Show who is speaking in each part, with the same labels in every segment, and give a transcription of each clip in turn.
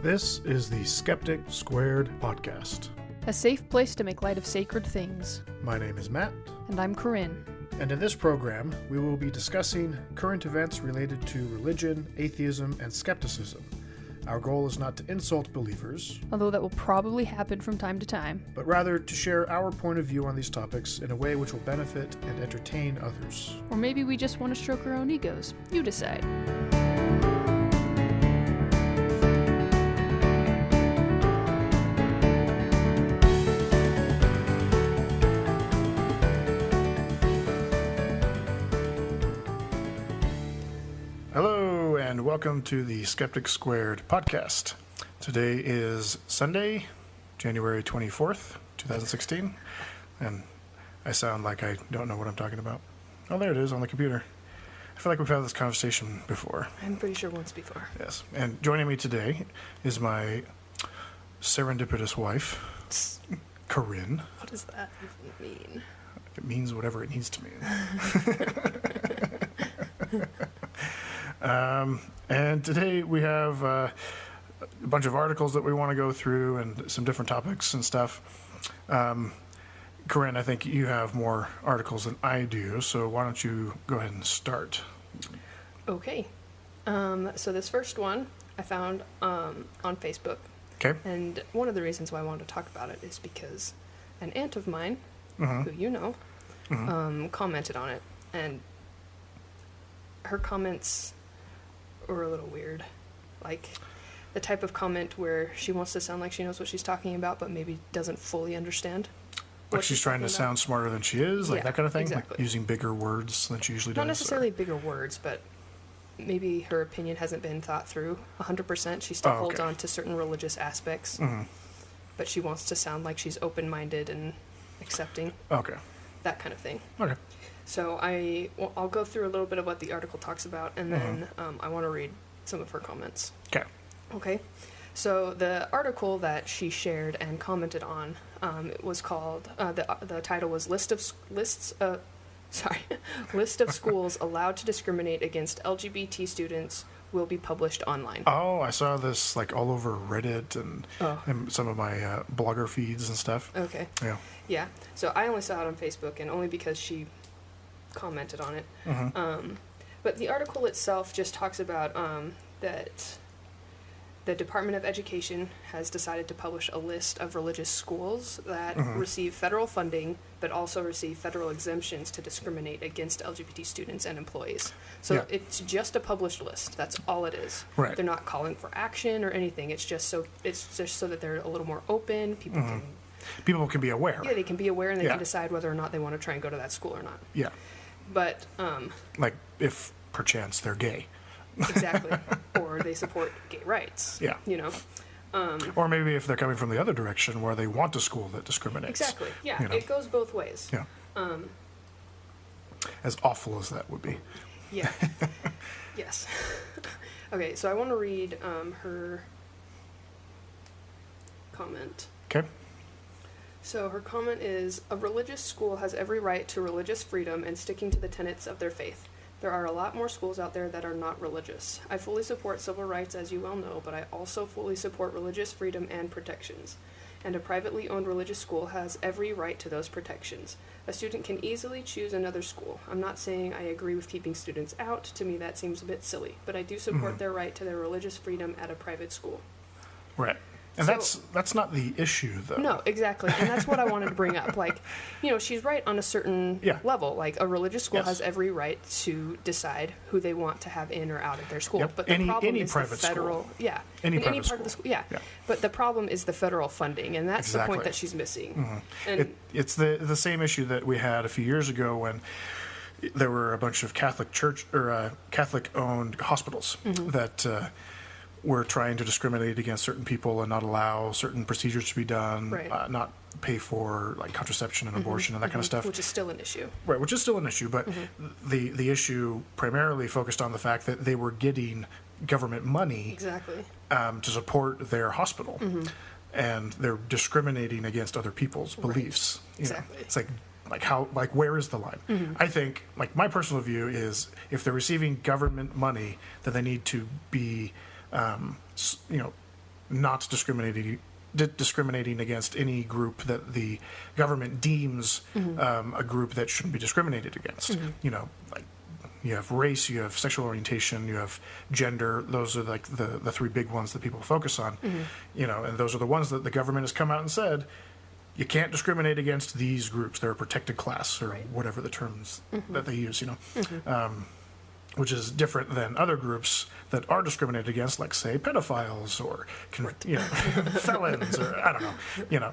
Speaker 1: This is the Skeptic Squared podcast.
Speaker 2: A safe place to make light of sacred things.
Speaker 1: My name is Matt.
Speaker 2: And I'm Corinne.
Speaker 1: And in this program, we will be discussing current events related to religion, atheism, and skepticism. Our goal is not to insult believers,
Speaker 2: Although that will probably happen from time to time.
Speaker 1: but rather to share our point of view on these topics in a way which will benefit and entertain others.
Speaker 2: Or maybe we just want to stroke our own egos. You decide.
Speaker 1: Hello, and welcome to the Skeptic Squared podcast. Today is Sunday, January 24th, 2016, and I sound like I don't know what I'm talking about. Oh, there it is on the computer. I feel like we've had this conversation before.
Speaker 2: I'm pretty sure once before.
Speaker 1: Yes, and joining me today is my serendipitous wife, Corinne.
Speaker 2: What does that even mean?
Speaker 1: It means whatever it needs to mean. And today we have a bunch of articles that we want to go through and some different topics and stuff. Corinne, I think you have more articles than I do, so why don't you go ahead and start?
Speaker 3: Okay. So this first one I found on Facebook.
Speaker 1: Okay.
Speaker 3: And one of the reasons why I wanted to talk about it is because an aunt of mine, who you know, commented on it. And her comments were a little weird. Like the type of comment where she wants to sound like she knows what she's talking about, but maybe doesn't fully understand.
Speaker 1: Like she's trying to sound smarter than she is, like
Speaker 3: Yeah,
Speaker 1: that kind of thing?
Speaker 3: exactly.
Speaker 1: Like using bigger words than she usually does?
Speaker 3: Not necessarily bigger words, but maybe her opinion hasn't been thought through 100%. She still holds on to certain religious aspects, but she wants to sound like she's open-minded and accepting.
Speaker 1: Okay.
Speaker 3: That kind of thing.
Speaker 1: Okay.
Speaker 3: So I'll go through a little bit of what the article talks about, and then I want to read some of her comments.
Speaker 1: Okay.
Speaker 3: Okay. So the article that she shared and commented on, it was called, the title was List of schools allowed to discriminate against LGBT students will be published online.
Speaker 1: Oh, I saw this like all over Reddit and some of my blogger feeds and stuff.
Speaker 3: Okay.
Speaker 1: Yeah.
Speaker 3: Yeah. So I only saw it on Facebook, and only because she commented on it. But the article itself just talks about that the Department of Education has decided to publish a list of religious schools that receive federal funding, but also receive federal exemptions to discriminate against LGBT students and employees. So it's just a published list. That's all it is.
Speaker 1: Right.
Speaker 3: They're not calling for action or anything. It's just so that they're a little more open.
Speaker 1: People can be aware.
Speaker 3: Yeah, they can be aware, and they can decide whether or not they want to try and go to that school or not.
Speaker 1: Yeah.
Speaker 3: But
Speaker 1: like if perchance they're gay.
Speaker 3: exactly, or they support gay rights.
Speaker 1: Yeah.
Speaker 3: You know.
Speaker 1: Or maybe if they're coming from the other direction where they want a school that discriminates.
Speaker 3: Exactly. Yeah,
Speaker 1: you know.
Speaker 3: it goes both ways.
Speaker 1: Yeah. As awful as that would be.
Speaker 3: Yeah. Yes. Okay, so I want to read her comment.
Speaker 1: Okay.
Speaker 3: So her comment is, a religious school has every right to religious freedom and sticking to the tenets of their faith. There are a lot more schools out there that are not religious. I fully support civil rights, as you well know, but I also fully support religious freedom and protections. And a privately owned religious school has every right to those protections. A student can easily choose another school. I'm not saying I agree with keeping students out. To me, that seems a bit silly. But I do support their right to their religious freedom at a private school.
Speaker 1: Right. And
Speaker 3: So-
Speaker 1: that's not the issue, though.
Speaker 3: No, exactly. And that's what I wanted to bring up. Like, you know, she's right on a certain level. Like, a religious school has every right to decide who they want to have in or out of their school.
Speaker 1: Yep.
Speaker 3: But the problem
Speaker 1: Any
Speaker 3: is
Speaker 1: private
Speaker 3: the federal...
Speaker 1: school.
Speaker 3: Yeah.
Speaker 1: Any
Speaker 3: in
Speaker 1: private
Speaker 3: any part of the
Speaker 1: school.
Speaker 3: school. Yeah.
Speaker 1: Yeah.
Speaker 3: But the problem is the federal funding, and that's the
Speaker 1: Exactly.
Speaker 3: point that she's missing. And
Speaker 1: It's the same issue that we had a few years ago when there were a bunch of Catholic-owned hospitals that were trying to discriminate against certain people and not allow certain procedures to be done,
Speaker 3: Right.
Speaker 1: not pay for like contraception and abortion and that kind of stuff.
Speaker 3: which is still an issue.
Speaker 1: Right, which is still an issue, but the issue primarily focused on the fact that they were getting government money
Speaker 3: Exactly.
Speaker 1: to support their hospital, and they're discriminating against other people's beliefs. You know,
Speaker 3: Exactly.
Speaker 1: it's like where is the line? I think like my personal view is if they're receiving government money, then they need to be not discriminating against any group that the government deems a group that shouldn't be discriminated against. You know, like you have race, you have sexual orientation, you have gender. Those are like the three big ones that people focus on. You know, and those are the ones that the government has come out and said, you can't discriminate against these groups. They're a protected class, or whatever the terms that they use, you know, which is different than other groups that are discriminated against, like, say, pedophiles or, you know, felons, or I don't know, you know.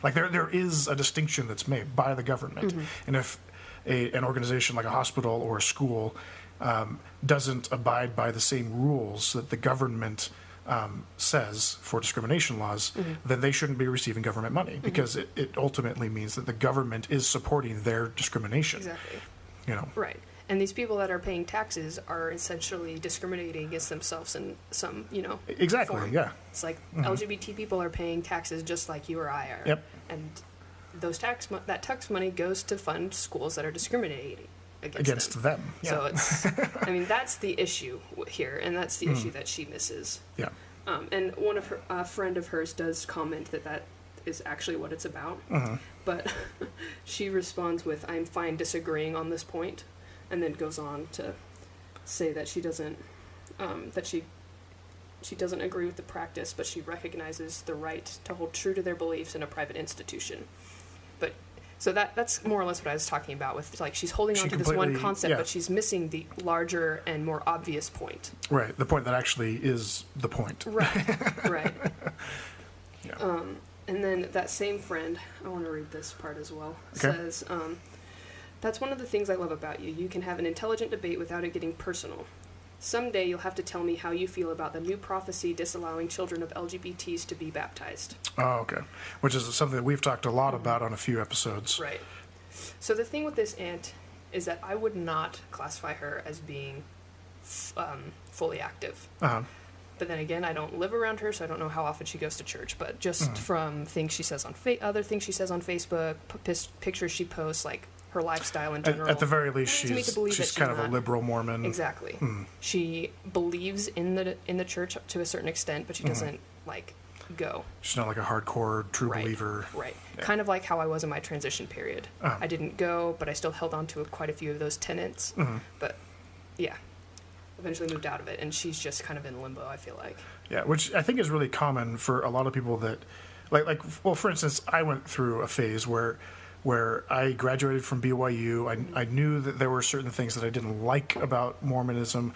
Speaker 1: Like, there is a distinction that's made by the government. And if an organization like a hospital or a school doesn't abide by the same rules that the government says for discrimination laws, then they shouldn't be receiving government money, because it ultimately means that the government is supporting their discrimination.
Speaker 3: Exactly.
Speaker 1: You know.
Speaker 3: Right. And these people that are paying taxes are essentially discriminating against themselves in some, you know,
Speaker 1: Exactly,
Speaker 3: form.
Speaker 1: yeah.
Speaker 3: It's like LGBT people are paying taxes just like you or I are.
Speaker 1: Yep.
Speaker 3: And those that tax money goes to fund schools that are discriminating against
Speaker 1: them. Yeah.
Speaker 3: So it's, I mean, that's the issue here, and that's the issue that she misses.
Speaker 1: Yeah.
Speaker 3: And one of her, a friend of hers does comment that is actually what it's about. But she responds with, "I'm fine disagreeing on this point," and then goes on to say that she doesn't, that she doesn't agree with the practice, but she recognizes the right to hold true to their beliefs in a private institution. But so that's more or less what I was talking about with, like, she's holding on to this one concept, but she's missing the larger and more obvious point.
Speaker 1: Right, the point that actually is the point.
Speaker 3: Right, right.
Speaker 1: Yeah.
Speaker 3: And then that same friend, I want to read this part as well,
Speaker 1: Okay.
Speaker 3: says, "That's one of the things I love about you. You can have an intelligent debate without it getting personal. Someday you'll have to tell me how you feel about the new prophecy disallowing children of LGBTs to be baptized."
Speaker 1: Oh, okay. Which is something that we've talked a lot about on a few episodes.
Speaker 3: Right. So the thing with this aunt is that I would not classify her as being fully active. But then again, I don't live around her, so I don't know how often she goes to church. But just from things she says on other things she says on Facebook, pictures she posts, like her lifestyle in general.
Speaker 1: At the very least,
Speaker 3: she's
Speaker 1: she's kind of a liberal Mormon.
Speaker 3: Exactly. She believes in the church up to a certain extent, but she doesn't like go.
Speaker 1: She's not like a hardcore true believer.
Speaker 3: Right.
Speaker 1: Yeah.
Speaker 3: Kind of like how I was in my transition period. I didn't go, but I still held on to quite a few of those tenets. But yeah, eventually moved out of it, and she's just kind of in limbo, I feel like.
Speaker 1: Yeah, which I think is really common for a lot of people that, well, for instance, I went through a phase where I graduated from BYU. I knew that there were certain things that I didn't like about Mormonism.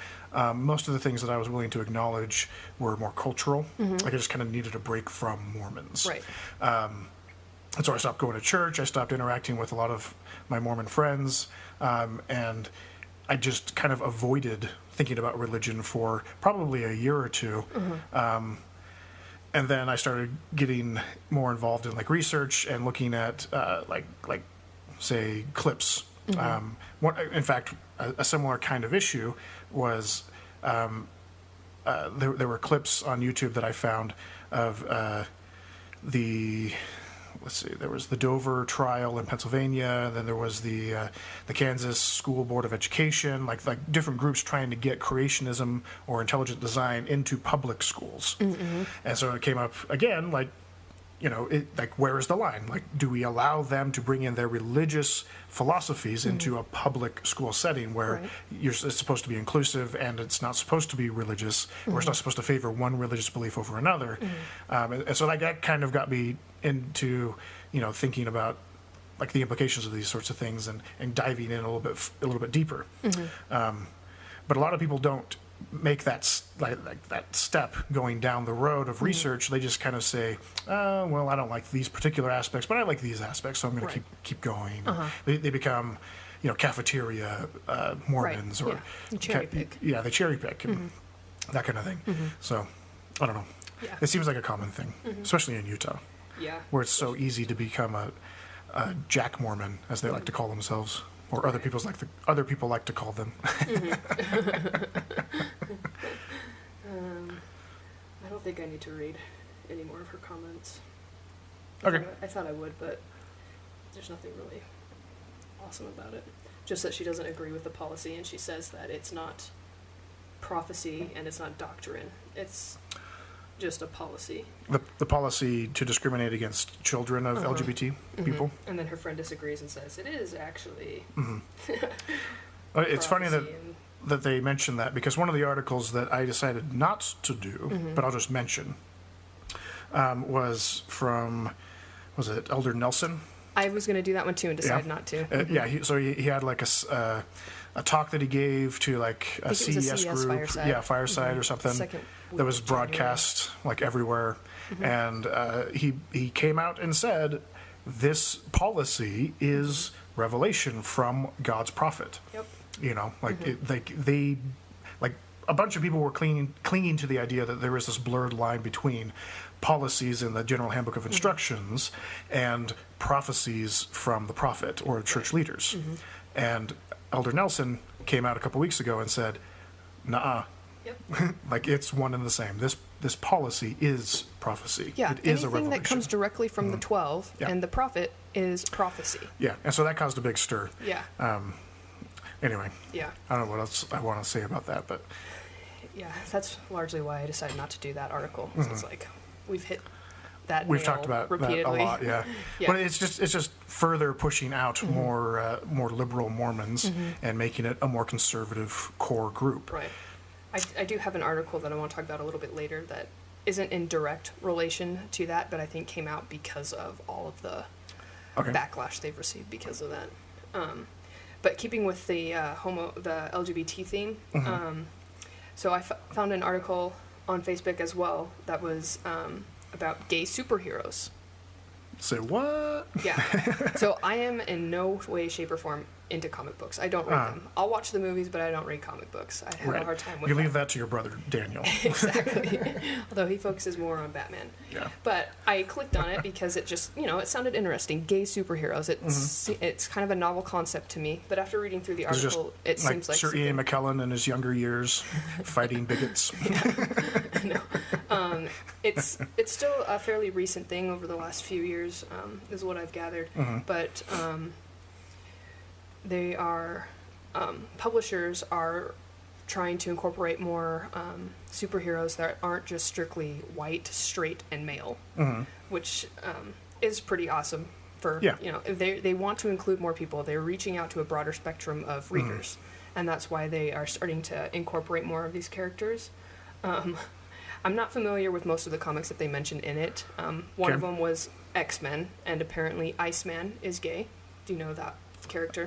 Speaker 1: Most of the things that I was willing to acknowledge were more cultural. Like, I just kind of needed a break from Mormons.
Speaker 3: Right.
Speaker 1: And so I stopped going to church. I stopped interacting with a lot of my Mormon friends. And I just kind of avoided thinking about religion for probably a year or two. And then I started getting more involved in, like, research and looking at like say clips. In fact, a similar kind of issue was there were clips on YouTube that I found of there was the Dover trial in Pennsylvania, then there was the Kansas School Board of Education, like different groups trying to get creationism or intelligent design into public schools. And so it came up again, like, you know, where is the line? Like, do we allow them to bring in their religious philosophies into a public school setting where it's supposed to be inclusive and it's not supposed to be religious, or it's not supposed to favor one religious belief over another? And so that kind of got me into, you know, thinking about, like, the implications of these sorts of things and diving in a little bit deeper. But a lot of people don't make that that step going down the road of research. They just kind of say, well, I don't like these particular aspects, but I like these aspects, so I'm going to keep going. They become, you know, cafeteria Mormons, or
Speaker 3: they cherry pick.
Speaker 1: They cherry pick and that kind of thing. So I don't know. It seems like a common thing, especially in Utah, where it's so easy to become a Jack Mormon, as they like to call themselves. Or other people like to call them.
Speaker 3: I don't think I need to read any more of her comments.
Speaker 1: Okay.
Speaker 3: I thought I would, but there's nothing really awesome about it. Just that she doesn't agree with the policy, and she says that it's not prophecy and it's not doctrine. It's just a policy.
Speaker 1: The policy to discriminate against children of LGBT people.
Speaker 3: And then her friend disagrees and says it is actually.
Speaker 1: It's funny
Speaker 3: prophecy
Speaker 1: that they mention that, because one of the articles that I decided not to do, but I'll just mention, was from, was it Elder Nelson?
Speaker 3: I was going to do that one too and decide not to.
Speaker 1: He had like a talk that he gave to like a CES group, Fireside or something, that was broadcast like everywhere, and he came out and said this policy is revelation from God's prophet.
Speaker 3: Yep.
Speaker 1: You know, like they a bunch of people were clinging to the idea that there is this blurred line between policies in the General Handbook of Instructions and prophecies from the prophet or church leaders. And Elder Nelson came out a couple weeks ago and said, "Nuh-uh."
Speaker 3: Yep.
Speaker 1: Like, it's one and the same. This policy is prophecy.
Speaker 3: Yeah,
Speaker 1: it is a
Speaker 3: anything
Speaker 1: revelation.
Speaker 3: that comes directly from the 12 and the prophet is prophecy.
Speaker 1: Yeah, and so that caused a big stir.
Speaker 3: Yeah.
Speaker 1: Anyway.
Speaker 3: Yeah.
Speaker 1: I don't know what else I want to say about that, but
Speaker 3: Yeah, that's largely why I decided not to do that article. 'Cause it's like, we've hit that
Speaker 1: we've
Speaker 3: nail
Speaker 1: talked about
Speaker 3: repeatedly.
Speaker 1: that a lot, yeah.
Speaker 3: Yeah.
Speaker 1: But it's just further pushing out more liberal Mormons and making it a more conservative core group.
Speaker 3: Right. I do have an article that I want to talk about a little bit later that isn't in direct relation to that, but I think came out because of all of the backlash they've received because of that. But keeping with the the LGBT theme, so I found an article on Facebook as well that was about gay superheroes.
Speaker 1: Say what?
Speaker 3: Yeah. So I am in no way, shape, or form into comic books. I don't read them. I'll watch the movies, but I don't read comic books. I have a hard time with
Speaker 1: You leave that to your brother, Daniel.
Speaker 3: Exactly. Although he focuses more on Batman.
Speaker 1: Yeah.
Speaker 3: But I clicked on it because it just, it sounded interesting. Gay superheroes. It's kind of a novel concept to me. But after reading through the article, it seems like
Speaker 1: Sir Ian McKellen in his younger years fighting bigots.
Speaker 3: No. It's still a fairly recent thing over the last few years, is what I've gathered. But they are publishers are trying to incorporate more superheroes that aren't just strictly white, straight, and male, which is pretty awesome. They want to include more people. They're reaching out to a broader spectrum of readers, and that's why they are starting to incorporate more of these characters. I'm not familiar with most of the comics that they mentioned in it. One of them was X-Men, and apparently Iceman is gay. Do you know that character?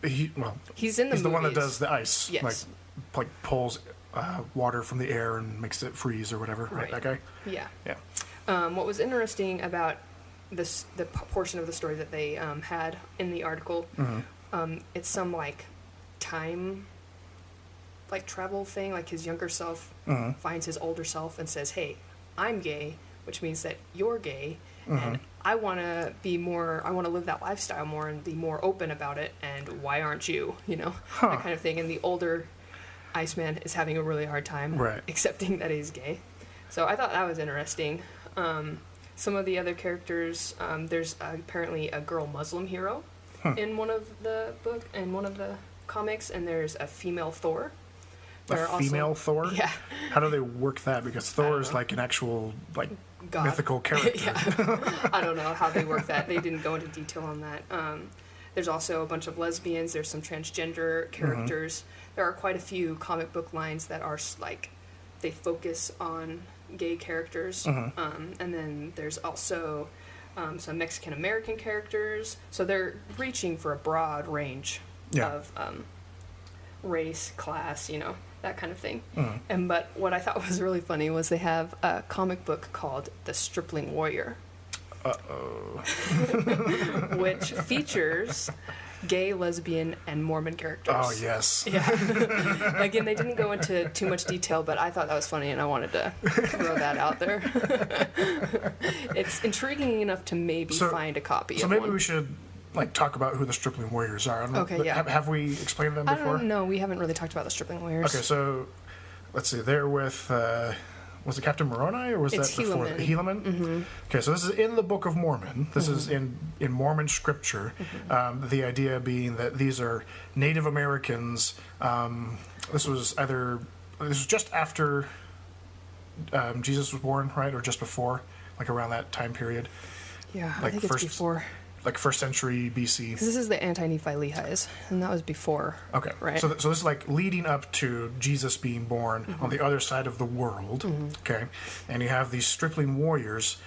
Speaker 3: He's in the
Speaker 1: He's the one that does the ice.
Speaker 3: Yes.
Speaker 1: Like pulls water from the air and makes it freeze or whatever. Right. That guy?
Speaker 3: Yeah.
Speaker 1: Yeah.
Speaker 3: What was interesting about the portion of the story that they had in the article, it's some time travel thing, like his younger self finds his older self and says, "Hey, I'm gay," which means that you're gay, and I want to live that lifestyle more and be more open about it, and why aren't you, that kind of thing. And the older Iceman is having a really hard time accepting that he's gay. So I thought that was interesting. Some of the other characters, there's apparently a girl Muslim hero in one of the comics, and there's a female Thor.
Speaker 1: Female Thor?
Speaker 3: Yeah.
Speaker 1: How do they work that? Because Thor is like an actual God. Mythical character.
Speaker 3: Yeah. I don't know how they work that. They didn't go into detail on that. There's also a bunch of lesbians. There's some transgender characters. There are quite a few comic book lines that are they focus on gay characters. And then there's also some Mexican American characters. So they're reaching for a broad range of race, class, that kind of thing. But what I thought was really funny was they have a comic book called The Stripling Warrior. Which features gay, lesbian, and Mormon characters.
Speaker 1: Oh, yes.
Speaker 3: Yeah. Again, they didn't go into too much detail, but I thought that was funny, and I wanted to throw that out there. It's intriguing enough to maybe find a copy of
Speaker 1: maybe
Speaker 3: one.
Speaker 1: we should talk about who the Stripling Warriors are. I don't know,
Speaker 3: Okay, yeah.
Speaker 1: Have we explained them before?
Speaker 3: No, we haven't really talked about the Stripling Warriors.
Speaker 1: Okay, so let's see. They're with was it Captain Moroni, or was that before? Helaman?
Speaker 3: Mm-hmm. Okay,
Speaker 1: so this is in the Book of Mormon. This is in Mormon scripture. The idea being that these are Native Americans. This was just after Jesus was born, right, or just before, like around that time period,
Speaker 3: Yeah, I
Speaker 1: like
Speaker 3: think it's
Speaker 1: first-
Speaker 3: before.
Speaker 1: like first century BC.
Speaker 3: 'Cause this is the anti-Nephi Lehi's, and that was before.
Speaker 1: Okay,
Speaker 3: Right.
Speaker 1: So this is like leading up to Jesus being born on the other side of the world. Okay, and you have these stripling warriors.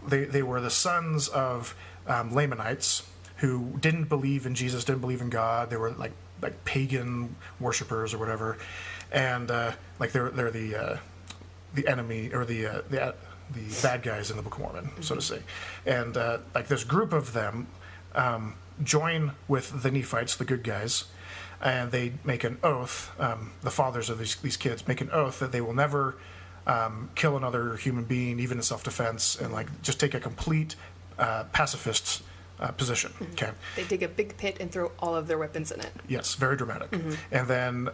Speaker 1: They were the sons of Lamanites who didn't believe in Jesus, didn't believe in God. They were like pagan worshippers or whatever, and like they're the enemy or the bad guys in the Book of Mormon, so to say. And like this group of them join with the Nephites, the good guys, and they make an oath. The fathers of these kids make an oath that they will never kill another human being, even in self-defense, and like just take a complete pacifist position. Okay.
Speaker 3: They dig a big pit and throw all of their weapons in it.
Speaker 1: Yes, very dramatic. And then,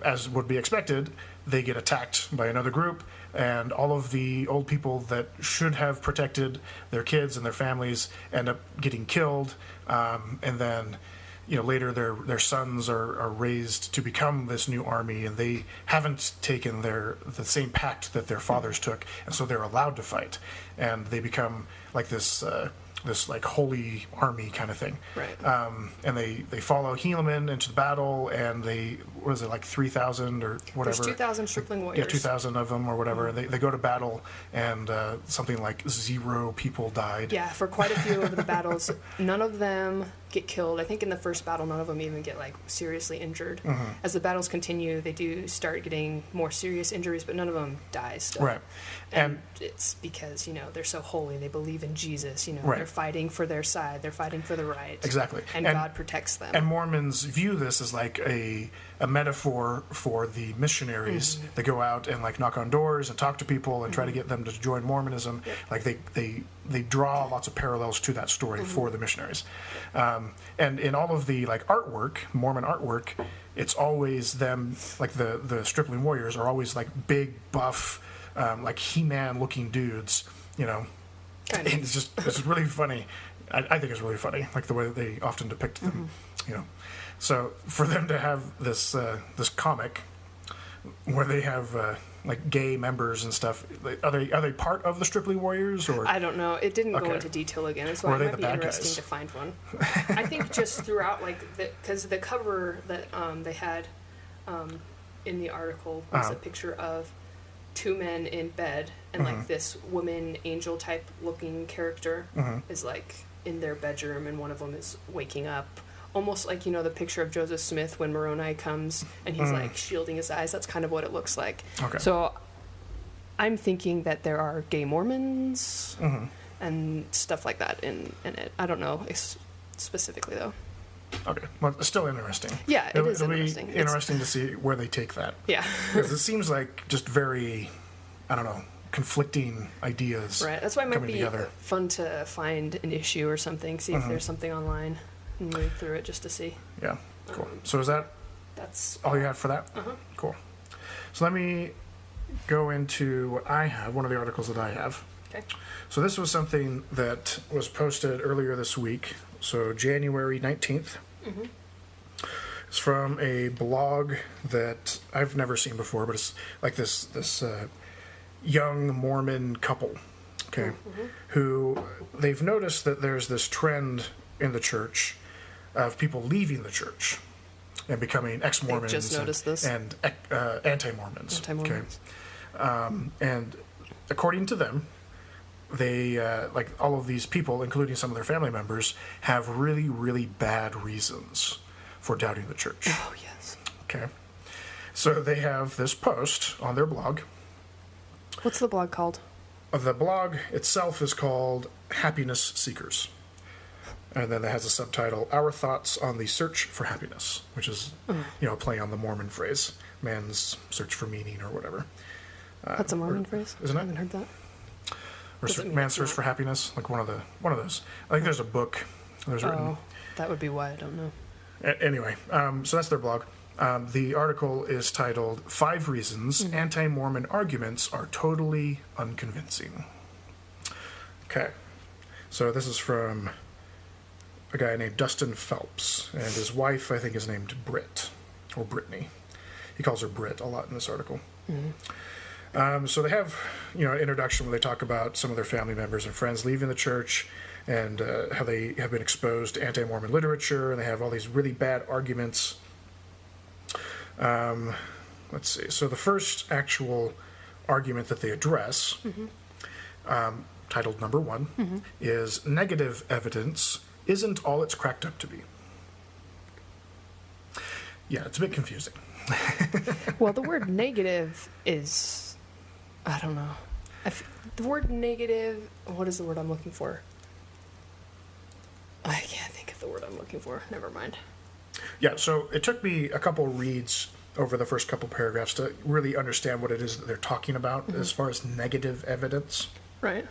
Speaker 1: as would be expected, they get attacked by another group, and all of the old people that should have protected their kids and their families end up getting killed. And then, later their sons are raised to become this new army, and they haven't taken the same pact that their fathers took, and so they're allowed to fight, and they become like this like holy army kind of thing.
Speaker 3: Right.
Speaker 1: And they follow Helaman into the battle, and what is it, like 3,000 or whatever?
Speaker 3: There's 2,000 stripling warriors.
Speaker 1: Yeah, 2,000 of them or whatever. And they go to battle, and something like 0 people died.
Speaker 3: Yeah, for quite a few of the battles, none of them get killed. I think in the first battle, none of them even get like seriously injured. As the battles continue, they do start getting more serious injuries, but none of them die still.
Speaker 1: Right.
Speaker 3: And it's because, they're so holy. They believe in Jesus.
Speaker 1: Right.
Speaker 3: They're fighting for their side. They're fighting for the right.
Speaker 1: Exactly.
Speaker 3: And God protects them.
Speaker 1: And Mormons view this as like a metaphor for the missionaries that go out and like knock on doors and talk to people and try to get them to join Mormonism.
Speaker 3: Yep.
Speaker 1: Like they draw lots of parallels to that story for the missionaries. And in all of the like artwork, Mormon artwork, it's always them, like the stripling warriors are always like big, buff, like He-Man looking dudes,
Speaker 3: Kind of.
Speaker 1: And it's really funny. I think it's really funny, like the way that they often depict them, So for them to have this comic where they have like gay members and stuff, are they part of the Stripling Warriors, or
Speaker 3: I don't know. It didn't go
Speaker 1: Okay.
Speaker 3: into detail again. That's
Speaker 1: Or
Speaker 3: why
Speaker 1: are
Speaker 3: it
Speaker 1: they
Speaker 3: might
Speaker 1: the
Speaker 3: be
Speaker 1: bad
Speaker 3: interesting
Speaker 1: guys?
Speaker 3: to find one. I think just throughout, like, because the cover that they had in the article was a picture of 2 men in bed, and like this woman angel type looking character is like in their bedroom, and one of them is waking up. Almost like, the picture of Joseph Smith when Moroni comes and he's like shielding his eyes. That's kind of what it looks like.
Speaker 1: Okay.
Speaker 3: So I'm thinking that there are gay Mormons and stuff like that in it. I don't know specifically, though.
Speaker 1: Okay, well, it's still interesting.
Speaker 3: Yeah, it is
Speaker 1: it'll
Speaker 3: interesting.
Speaker 1: be interesting to see where they take that,
Speaker 3: Yeah.
Speaker 1: because it seems like just very, I don't know, conflicting ideas.
Speaker 3: Right. That's why it might
Speaker 1: coming
Speaker 3: be
Speaker 1: together.
Speaker 3: fun to find an issue or something, see if there's something online, and read through it just to see.
Speaker 1: Yeah, cool. So is that
Speaker 3: That's
Speaker 1: all you have for that? Cool. So let me go into what I have, one of the articles that I have.
Speaker 3: okay.
Speaker 1: So this was something that was posted earlier this week, so January 19th. It's from a blog that I've never seen before, but it's like this young Mormon couple, okay, who they've noticed that there's this trend in the church of people leaving the church and becoming ex-Mormons
Speaker 3: just noticed this?
Speaker 1: and anti-Mormons.
Speaker 3: Anti-Mormons.
Speaker 1: Okay. And according to them, they, like all of these people, including some of their family members, have really, really bad reasons for doubting the church.
Speaker 3: Oh, yes.
Speaker 1: Okay. So they have this post on their blog.
Speaker 3: What's the blog called?
Speaker 1: The blog itself is called Happiness Seekers. And then it has a subtitle, Our Thoughts on the Search for Happiness, which is, a play on the Mormon phrase, man's search for meaning or whatever.
Speaker 3: That's a Mormon phrase?
Speaker 1: isn't it?
Speaker 3: I haven't heard that.
Speaker 1: Or
Speaker 3: Doesn't mean
Speaker 1: man's
Speaker 3: it's
Speaker 1: search
Speaker 3: not.
Speaker 1: for happiness, like one of those. I think there's a book there's written.
Speaker 3: Oh, that would be why I don't know.
Speaker 1: Anyway, so that's their blog. The article is titled 5 Reasons Anti-Mormon Arguments Are Totally Unconvincing. Okay. So this is from a guy named Dustin Phelps, and his wife, I think, is named Britt, or Brittany. He calls her Britt a lot in this article. So they have, an introduction where they talk about some of their family members and friends leaving the church and how they have been exposed to anti-Mormon literature, and they have all these really bad arguments. Let's see. So the first actual argument that they address, titled number 1, is negative evidence isn't all it's cracked up to be. Yeah, it's a bit confusing.
Speaker 3: Well, the word negative is, I don't know. The word negative, what is the word I'm looking for? I can't think of the word I'm looking for. Never mind.
Speaker 1: Yeah, so it took me a couple reads over the first couple paragraphs to really understand what it is that they're talking about as far as negative evidence.
Speaker 3: Right.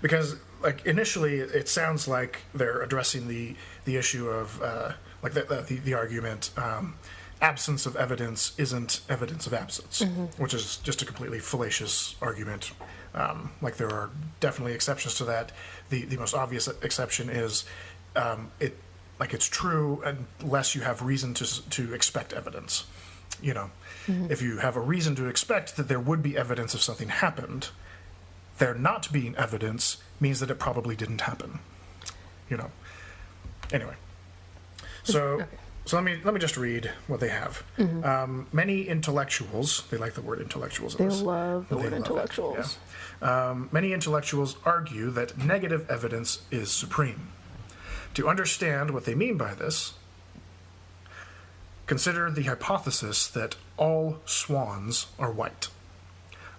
Speaker 1: Because, initially it sounds like they're addressing the issue of, the argument, absence of evidence isn't evidence of absence, which is just a completely fallacious argument. There are definitely exceptions to that. The most obvious exception is it's true unless you have reason to expect evidence. If you have a reason to expect that there would be evidence if something happened, there not being evidence means that it probably didn't happen. Anyway, so.
Speaker 3: Okay.
Speaker 1: So let me just read what they have. Many intellectuals, they like the word intellectuals.
Speaker 2: They love the
Speaker 1: They
Speaker 2: word
Speaker 1: love it,
Speaker 2: intellectuals.
Speaker 1: yeah. Many intellectuals argue that negative evidence is supreme. To understand what they mean by this, consider the hypothesis that all swans are white.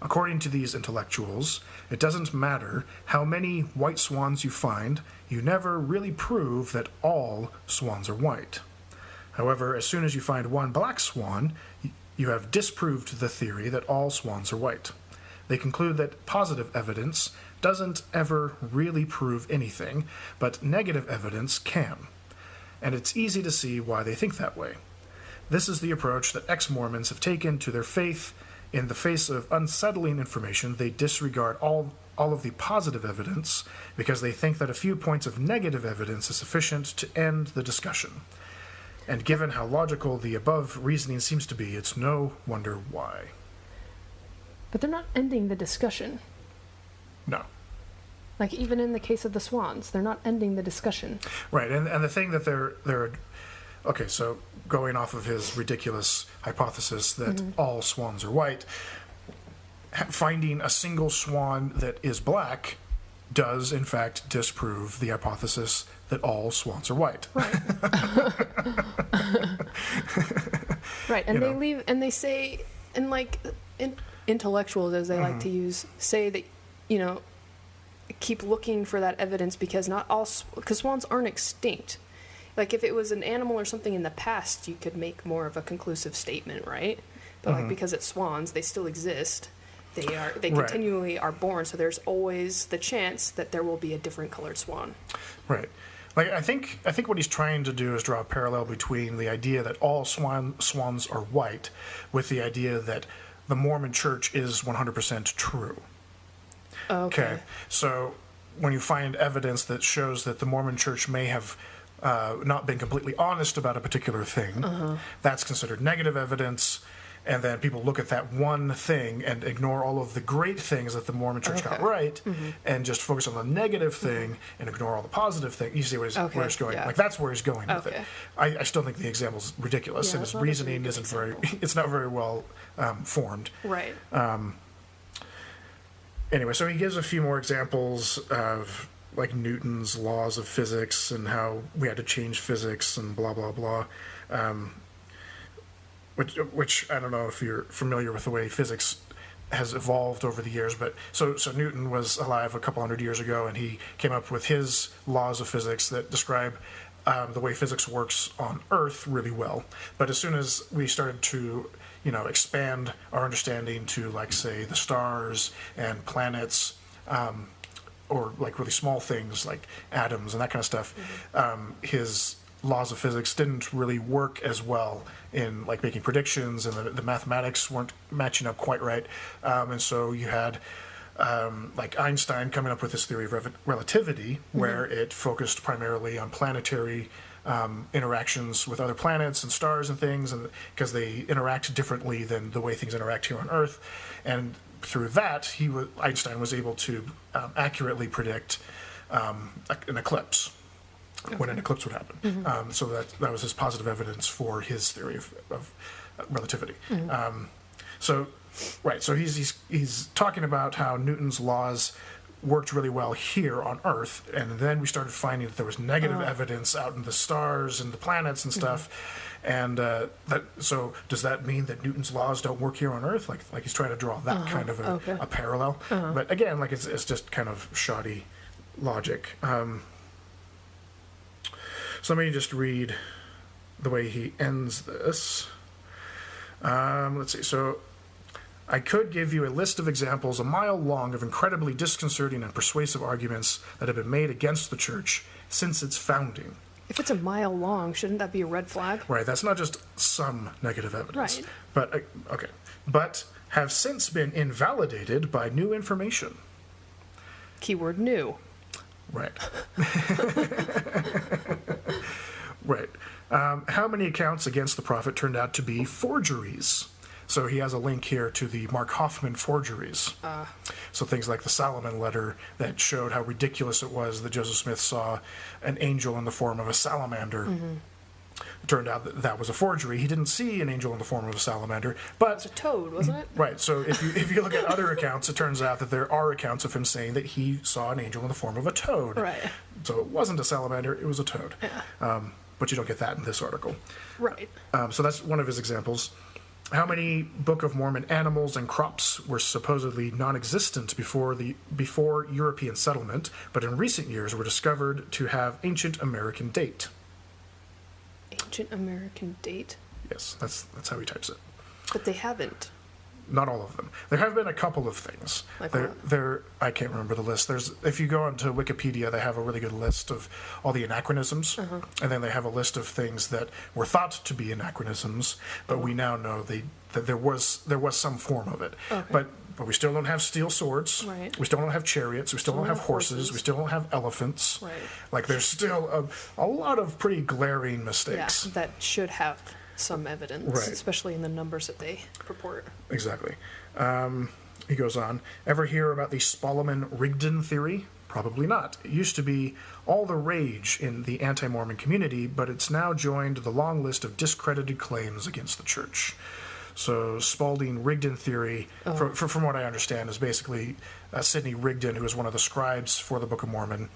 Speaker 1: According to these intellectuals, it doesn't matter how many white swans you find, you never really prove that all swans are white. However, as soon as you find one black swan, you have disproved the theory that all swans are white. They conclude that positive evidence doesn't ever really prove anything, but negative evidence can. And it's easy to see why they think that way. This is the approach that ex-Mormons have taken to their faith. In the face of unsettling information, they disregard all of the positive evidence because they think that a few points of negative evidence is sufficient to end the discussion. And given how logical the above reasoning seems to be, it's no wonder why.
Speaker 2: But they're not ending the discussion.
Speaker 1: No.
Speaker 2: Even in the case of the swans, they're not ending the discussion.
Speaker 1: Right, and the thing that they're okay, so going off of his ridiculous hypothesis that all swans are white, finding a single swan that is black does in fact disprove the hypothesis that all swans are white.
Speaker 2: Right. Right, and they say,
Speaker 3: Intellectuals, as they like to use, say that, keep looking for that evidence because because swans aren't extinct. If it was an animal or something in the past, you could make more of a conclusive statement, right? But because it's swans, they still exist. They continually are born, so there's always the chance that there will be a different colored swan.
Speaker 1: Right. I think what he's trying to do is draw a parallel between the idea that all swans are white with the idea that the Mormon Church is 100% true. Okay. So when you find evidence that shows that the Mormon Church may have not been completely honest about a particular thing, that's considered negative evidence. And then people look at that one thing and ignore all of the great things that the Mormon Church got right, and just focus on the negative thing and ignore all the positive things. You see where he's going?
Speaker 3: Yeah.
Speaker 1: That's where he's going with it. I still think the example's ridiculous, and his reasoning isn't it's not very well formed.
Speaker 3: Right.
Speaker 1: Anyway, so he gives a few more examples of Newton's laws of physics and how we had to change physics and blah blah blah. Which I don't know if you're familiar with the way physics has evolved over the years, but so Newton was alive a couple hundred years ago, and he came up with his laws of physics that describe the way physics works on Earth really well. But as soon as we started to expand our understanding to say the stars and planets, or really small things like atoms and that kind of stuff, his laws of physics didn't really work as well in making predictions, and the mathematics weren't matching up quite right, and so you had Einstein coming up with this theory of relativity, where it focused primarily on planetary interactions with other planets and stars and things, and because they interact differently than the way things interact here on Earth. And through that, Einstein was able to accurately predict an eclipse, when an eclipse would happen. So that was his positive evidence for his theory of relativity. So he's talking about how Newton's laws worked really well here on Earth, and then we started finding that there was negative evidence out in the stars and the planets and stuff. And so does that mean that Newton's laws don't work here on Earth? Like he's trying to draw that kind of a parallel. But again, like it's just kind of shoddy logic. So let me just read the way he ends this. Let's see. So I could give you a list of examples a mile long of incredibly disconcerting and persuasive arguments that have been made against the church since its founding.
Speaker 3: If it's a mile long, shouldn't that be a red flag?
Speaker 1: Right, that's not just some negative evidence.
Speaker 3: Right.
Speaker 1: But, okay. But have since been invalidated by new information.
Speaker 3: Keyword new.
Speaker 1: Right. Right. How many accounts against the prophet turned out to be forgeries? So he has a link here to the Mark Hoffman forgeries. So things like the Solomon letter that showed how ridiculous it was that Joseph Smith saw an angel in the form of a salamander. It turned out that was a forgery. He didn't see an angel in the form of a salamander, but
Speaker 3: It was a toad, wasn't it?
Speaker 1: right. So if you look at other accounts, it turns out that there are accounts of him saying that he saw an angel in the form of a toad.
Speaker 3: Right.
Speaker 1: So it wasn't a salamander; it was a toad.
Speaker 3: Yeah.
Speaker 1: But you don't get that in this article.
Speaker 3: Right.
Speaker 1: So that's one of his examples. How many Book of Mormon animals and crops were supposedly non-existent before European settlement, but in recent years were discovered to have ancient American date?
Speaker 3: Ancient American date?
Speaker 1: Yes, that's how he types it.
Speaker 3: But they haven't.
Speaker 1: Not all of them. There have been a couple of things.
Speaker 3: Like
Speaker 1: there I can't remember the list. If you go onto Wikipedia, they have a really good list of all the anachronisms, and then they have a list of things that were thought to be anachronisms, but we now know that there was some form of it.
Speaker 3: Okay.
Speaker 1: But we still don't have steel swords.
Speaker 3: Right.
Speaker 1: We still don't have chariots. We still don't have horses. We still don't have elephants.
Speaker 3: Right.
Speaker 1: Like there's still a lot of pretty glaring mistakes.
Speaker 3: Yeah, that should have some evidence,
Speaker 1: Right.
Speaker 3: especially in the numbers that they purport.
Speaker 1: Exactly. He goes on. Ever hear about the Spolleman-Rigdon theory? Probably not. It used to be all the rage in the anti-Mormon community, but it's now joined the long list of discredited claims against the church. So Spalding-Rigdon theory, from what I understand, is basically Sidney Rigdon, who is one of the scribes for the Book of Mormon,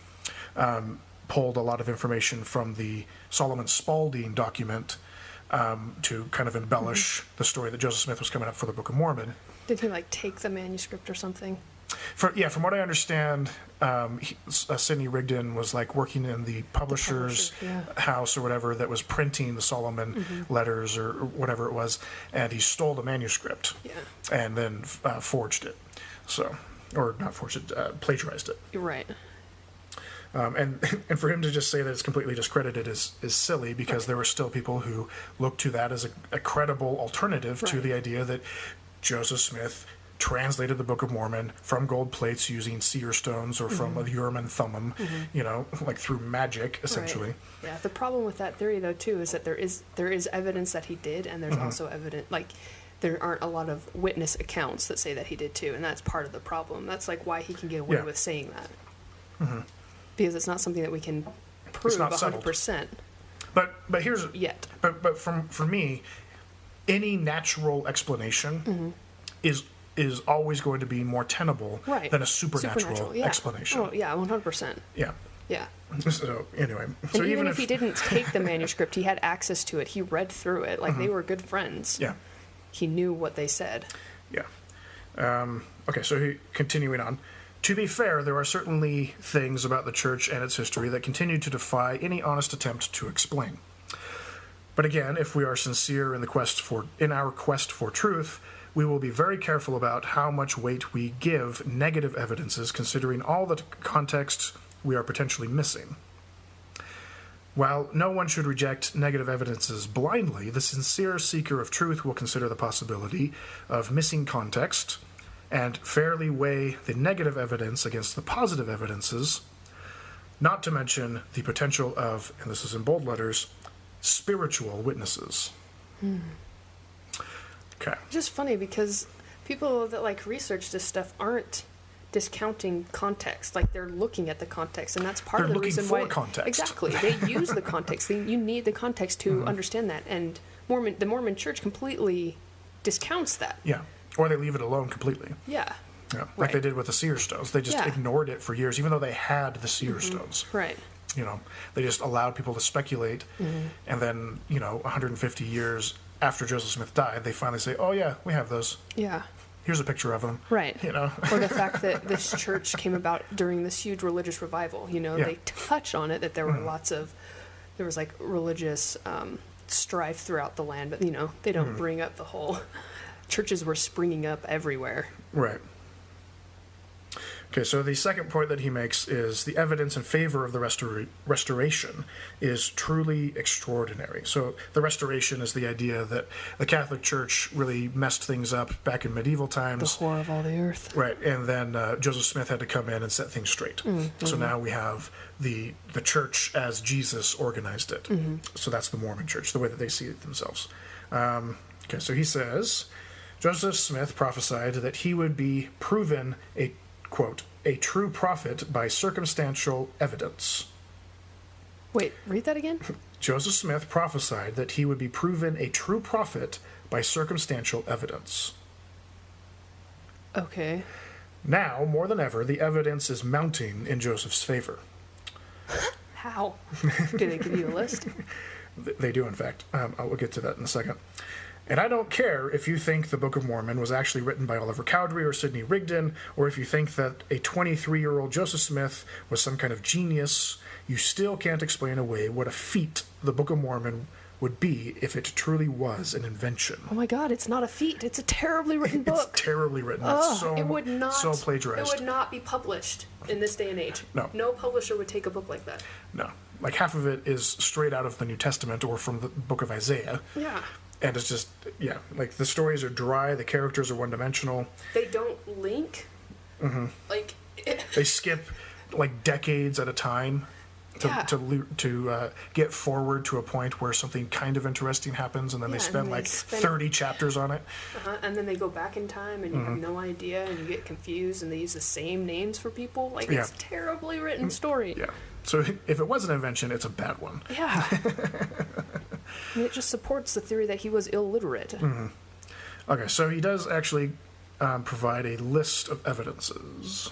Speaker 1: pulled a lot of information from the Solomon Spalding document to kind of embellish the story that Joseph Smith was coming up for the Book of Mormon.
Speaker 3: Did he take the manuscript or something?
Speaker 1: From what I understand, Sidney Rigdon was working in the publisher's house or whatever that was printing the Solomon letters or whatever it was, and he stole the manuscript and then forged it. So, or not forged it, plagiarized it.
Speaker 3: You're right.
Speaker 1: And for him to just say that it's completely discredited is silly, because there were still people who looked to that as a credible alternative to the idea that Joseph Smith translated the Book of Mormon from gold plates using seer stones or from a Urim and Thummim, through magic, essentially.
Speaker 3: Right. Yeah, the problem with that theory, though, too, is that there is evidence that he did, and there's also evidence, there aren't a lot of witness accounts that say that he did, too, and that's part of the problem. That's, why he can get away with saying that. Because it's not something that we can prove 100%.
Speaker 1: But here's...
Speaker 3: Yet.
Speaker 1: But for me, any natural explanation is always going to be more tenable than a supernatural explanation.
Speaker 3: Oh, yeah, 100%.
Speaker 1: Yeah.
Speaker 3: Yeah.
Speaker 1: So, anyway.
Speaker 3: And even if he didn't take the manuscript, he had access to it. He read through it. They were good friends.
Speaker 1: Yeah.
Speaker 3: He knew what they said.
Speaker 1: Yeah. Okay, so continuing on. To be fair, there are certainly things about the church and its history that continue to defy any honest attempt to explain. But again, if we are sincere in our quest for truth, we will be very careful about how much weight we give negative evidences, considering all the contexts we are potentially missing. While no one should reject negative evidences blindly, the sincere seeker of truth will consider the possibility of missing context and fairly weigh the negative evidence against the positive evidences, not to mention the potential of, and this is in bold letters, spiritual witnesses. Okay.
Speaker 3: It's just funny because people that like research this stuff aren't discounting context. Like, they're looking at the context, and that's part of the reason why.
Speaker 1: They're looking for context.
Speaker 3: Exactly, they use the context. You need the context to understand that, and the Mormon Church completely discounts that.
Speaker 1: Yeah, or they leave it alone completely.
Speaker 3: Yeah.
Speaker 1: Yeah, like they did with the seer stones. They just ignored it for years, even though they had the seer stones.
Speaker 3: Right.
Speaker 1: You know, they just allowed people to speculate, and then 150 years after Joseph Smith died, they finally say, "Oh yeah, we have those.
Speaker 3: Yeah.
Speaker 1: Here's a picture of them."
Speaker 3: Right.
Speaker 1: You know,
Speaker 3: or the fact that this church came about during this huge religious revival. They touch on it that there were there was like religious strife throughout the land, but they don't bring up the whole churches were springing up everywhere.
Speaker 1: Right. Okay, so the second point that he makes is the evidence in favor of the restoration is truly extraordinary. So the restoration is the idea that the Catholic Church really messed things up back in medieval times.
Speaker 3: The whore of all the earth.
Speaker 1: Right, and then Joseph Smith had to come in and set things straight. So now we have the church as Jesus organized it. So that's the Mormon Church, the way that they see it themselves. Okay, so he says, Joseph Smith prophesied that he would be proven a quote, a true prophet by circumstantial evidence.
Speaker 3: Wait, read that again?
Speaker 1: Joseph Smith prophesied that he would be proven a true prophet by circumstantial evidence.
Speaker 3: Okay.
Speaker 1: Now, more than ever, the evidence is mounting in Joseph's favor.
Speaker 3: How? Do they give you a list?
Speaker 1: They do, in fact. I'll get to that in a second. And I don't care if you think the Book of Mormon was actually written by Oliver Cowdery or Sidney Rigdon, or if you think that a 23-year-old Joseph Smith was some kind of genius, you still can't explain away what a feat the Book of Mormon would be if it truly was an invention.
Speaker 3: Oh my God, it's not a feat. It's a terribly written book.
Speaker 1: It's terribly written. It's so plagiarized.
Speaker 3: It would not be published in this day and age.
Speaker 1: No.
Speaker 3: No publisher would take a book like that.
Speaker 1: No. Like half of it is straight out of the New Testament or from the Book of Isaiah.
Speaker 3: Yeah.
Speaker 1: And it's just, like the stories are dry, the characters are one-dimensional.
Speaker 3: They don't link. Like...
Speaker 1: They skip, like, decades at a time to get forward to a point where something kind of interesting happens, and then they spend 30 chapters on it.
Speaker 3: And then they go back in time, and you have no idea, and you get confused, and they use the same names for people. Like, it's a terribly written story.
Speaker 1: Yeah. So if it was an invention, it's a bad one.
Speaker 3: Yeah. And it just supports the theory that he was illiterate.
Speaker 1: Okay, so he does actually provide a list of evidences.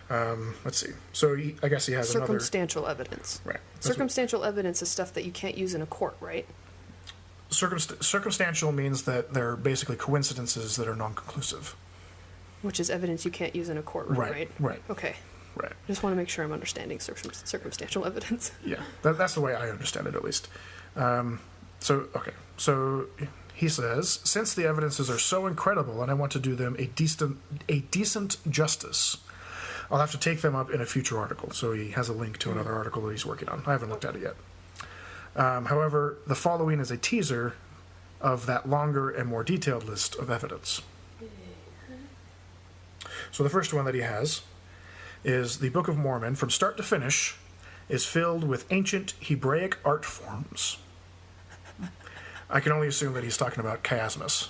Speaker 1: Let's see. So I guess he has
Speaker 3: circumstantial evidence.
Speaker 1: Right.
Speaker 3: Circumstantial evidence is stuff that you can't use in a court, right?
Speaker 1: Circumstantial means that they're basically coincidences that are non-conclusive.
Speaker 3: Which is evidence you can't use in a courtroom, right?
Speaker 1: Right.
Speaker 3: Okay.
Speaker 1: Right.
Speaker 3: I just want to make sure I'm understanding circumstantial evidence.
Speaker 1: Yeah, that's the way I understand it, at least. So he says, since the evidences are so incredible and I want to do them a decent justice, I'll have to take them up in a future article. So he has a link to another article that he's working on. I haven't looked at it yet. However, the following is a teaser of that longer and more detailed list of evidence. So the first one that he has is the Book of Mormon, from start to finish, is filled with ancient Hebraic art forms. I can only assume that he's talking about chiasmus.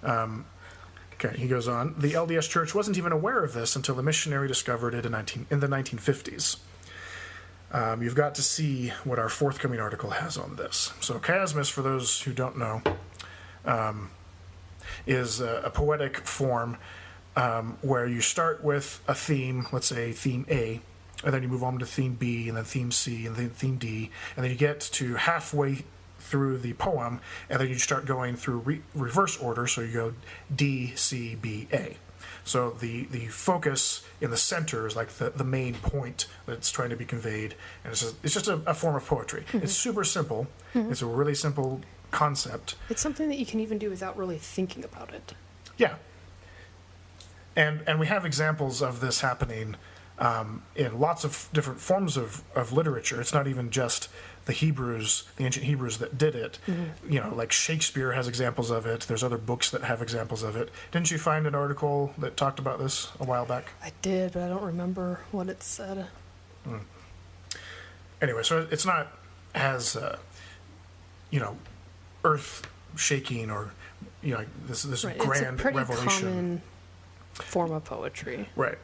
Speaker 1: Okay, he goes on. The LDS Church wasn't even aware of this until the missionary discovered it in the 1950s. You've got to see what our forthcoming article has on this. So chiasmus, for those who don't know, is a poetic form where you start with a theme, let's say theme A, and then you move on to theme B, and then theme C, and then theme D, and then you get to halfway through the poem, and then you start going through reverse order, so you go D, C, B, A. So the focus in the center is like the main point that's trying to be conveyed, and it's just a form of poetry. It's super simple. It's a really simple concept.
Speaker 3: It's something that you can even do without really thinking about it.
Speaker 1: Yeah. And we have examples of this happening in lots of different forms of literature. It's not even just the ancient Hebrews that did it. You know, like Shakespeare has examples of it. There's other books that have examples of it. Didn't you find an article that talked about this a while back?
Speaker 3: I did, but I don't remember what it said.
Speaker 1: Anyway, so it's not as, shaking or, like this
Speaker 2: Right.
Speaker 1: grand
Speaker 2: It's a pretty
Speaker 1: revelation.
Speaker 2: common form of poetry.
Speaker 1: Right.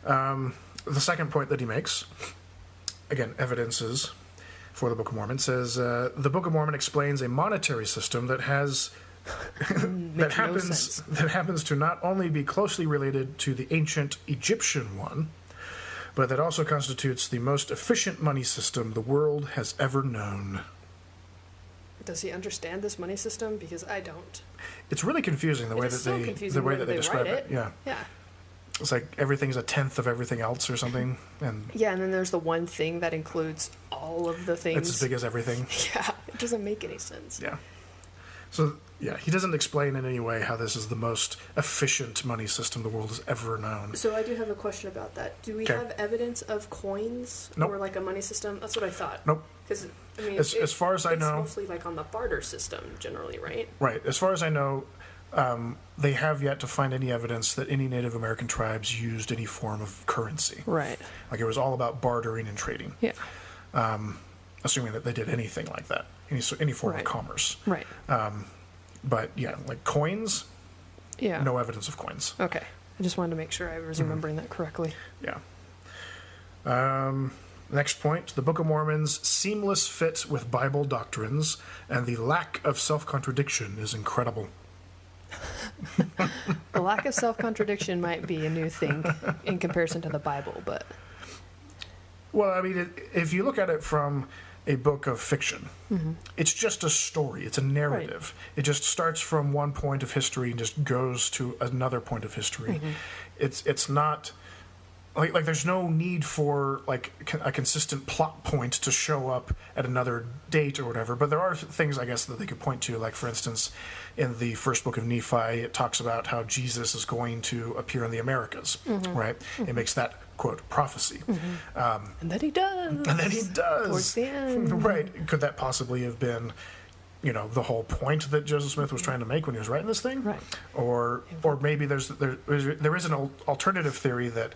Speaker 1: The second point that he makes, again, evidences for the Book of Mormon, says the Book of Mormon explains a monetary system that has that happens to not only be closely related to the ancient Egyptian one, but that also constitutes the most efficient money system the world has ever known.
Speaker 3: Does he understand this money system? Because I don't.
Speaker 1: It's really confusing the way that they describe it. Yeah.
Speaker 3: Yeah.
Speaker 1: It's like everything's a tenth of everything else or something, and
Speaker 3: Yeah, and then there's the one thing that includes all of the things.
Speaker 1: it's as big as everything.
Speaker 3: Yeah, it doesn't make any sense.
Speaker 1: Yeah. So, yeah, he doesn't explain in any way how this is the most efficient money system the world has ever known.
Speaker 3: So I do have a question about that. Do we
Speaker 1: Okay.
Speaker 3: have evidence of coins
Speaker 1: Nope.
Speaker 3: or like a money system? That's what I thought.
Speaker 1: Nope.
Speaker 3: Because I mean,
Speaker 1: As far as I
Speaker 3: it's
Speaker 1: know,
Speaker 3: mostly like on the barter system generally, right?
Speaker 1: right, as far as I know, they have yet to find any evidence that any Native American tribes used any form of currency.
Speaker 2: Right.
Speaker 1: Like, it was all about bartering and trading,
Speaker 2: Yeah.
Speaker 1: assuming that they did anything like that, any form
Speaker 2: Right.
Speaker 1: of commerce.
Speaker 2: Right.
Speaker 1: But, yeah, like coins,
Speaker 2: Yeah.
Speaker 1: no evidence of coins.
Speaker 2: Okay. I just wanted to make sure I was remembering that correctly.
Speaker 1: Yeah. Next point, the Book of Mormon's seamless fit with Bible doctrines and the lack of self-contradiction is incredible.
Speaker 2: The lack of self-contradiction might be a new thing in comparison to the Bible, but
Speaker 1: Well, I mean, if you look at it from a book of fiction, it's just a story. It's a narrative. It just starts from one point of history and just goes to another point of history. It's not like there's no need for like a consistent plot point to show up at another date or whatever. But there are things, I guess, that they could point to. Like, for instance, in the first book of Nephi, it talks about how Jesus is going to appear in the Americas, right? It makes that, quote, prophecy.
Speaker 2: and then he does.
Speaker 1: And then he does.
Speaker 2: Towards the end.
Speaker 1: Right. Could that possibly have been, the whole point that Joseph Smith was trying to make when he was writing this thing?
Speaker 2: Right.
Speaker 1: Or maybe there is an alternative theory that,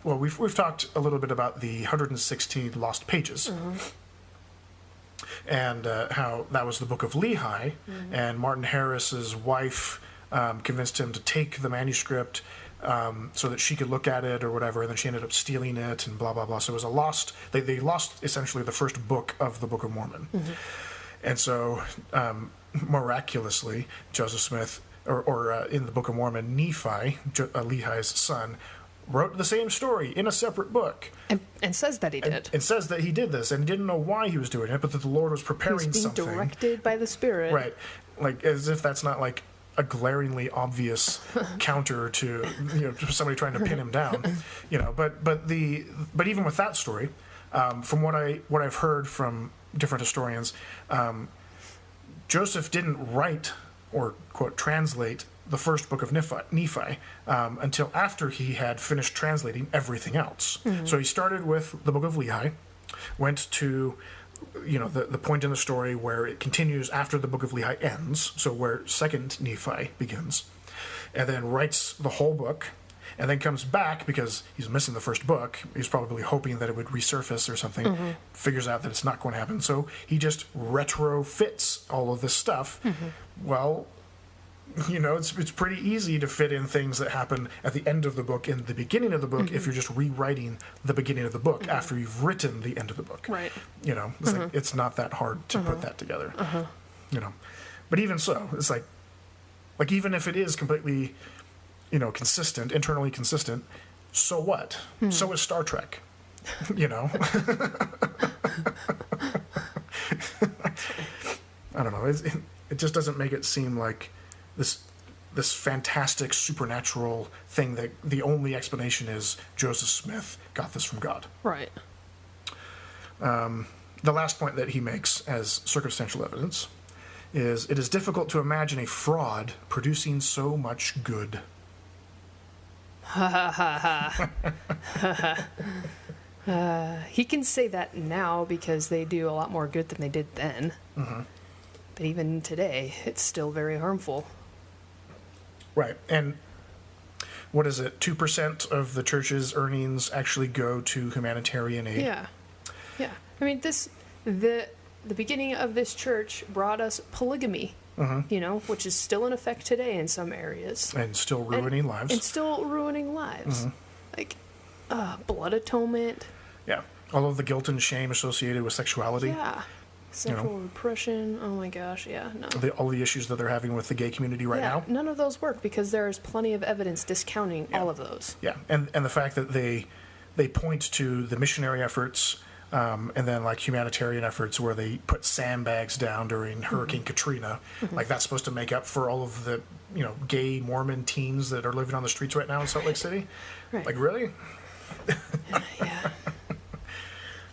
Speaker 1: we've talked a little bit about the 116 lost pages. And how that was the Book of Lehi, and Martin Harris's wife convinced him to take the manuscript so that she could look at it or whatever, and then she ended up stealing it and blah, blah, blah. So it was a lost... They lost, essentially, the first book of the Book of Mormon. And so, miraculously, Joseph Smith, or in the Book of Mormon, Nephi, Lehi's son, wrote the same story in a separate book.
Speaker 2: And says that he did.
Speaker 1: And says that he did this, and he didn't know why he was doing it, but that the Lord was preparing
Speaker 2: He's being
Speaker 1: something.
Speaker 2: directed by the Spirit.
Speaker 1: Right. Like, as if that's not, like, a glaringly obvious counter to somebody trying to pin him down, But even with that story, from what I've heard from different historians, Joseph didn't write or quote translate the first book of Nephi until after he had finished translating everything else. So he started with the book of Lehi, went to the point in the story where it continues after the book of Lehi ends, so where second Nephi begins, and then writes the whole book, and then comes back because he's missing the first book. He's probably hoping that it would resurface or something, figures out that it's not going to happen, so he just retrofits all of this stuff. Well, it's pretty easy to fit in things that happen at the end of the book in the beginning of the book if you're just rewriting the beginning of the book after you've written the end of the book.
Speaker 2: Right.
Speaker 1: It's like it's not that hard to put that together. But even so, it's like even if it is completely, consistent, internally consistent, so what? So is Star Trek. I don't know. It just doesn't make it seem like this fantastic supernatural thing that the only explanation is Joseph Smith got this from God.
Speaker 2: Right.
Speaker 1: The last point that he makes as circumstantial evidence is it is difficult to imagine a fraud producing so much good.
Speaker 2: He can say that now because they do a lot more good than they did then. But even today, it's still very harmful.
Speaker 1: Right. And what is it? 2% of the church's earnings actually go to humanitarian aid.
Speaker 2: Yeah. I mean, the beginning of this church brought us polygamy you know, which is still in effect today in some areas.
Speaker 1: And still ruining lives.
Speaker 2: And still ruining lives. Like, blood atonement.
Speaker 1: Yeah. All of the guilt and shame associated with sexuality.
Speaker 2: Yeah. Sexual repression. Oh my gosh, yeah, no.
Speaker 1: All the issues that they're having with the gay community right now.
Speaker 2: None of those work because there's plenty of evidence discounting all of those.
Speaker 1: Yeah, and the fact that they point to the missionary efforts and then like humanitarian efforts where they put sandbags down during Hurricane Katrina, like that's supposed to make up for all of the, you know, gay Mormon teens that are living on the streets right now in Salt Lake City.
Speaker 2: Right.
Speaker 1: Like, really?
Speaker 2: Yeah.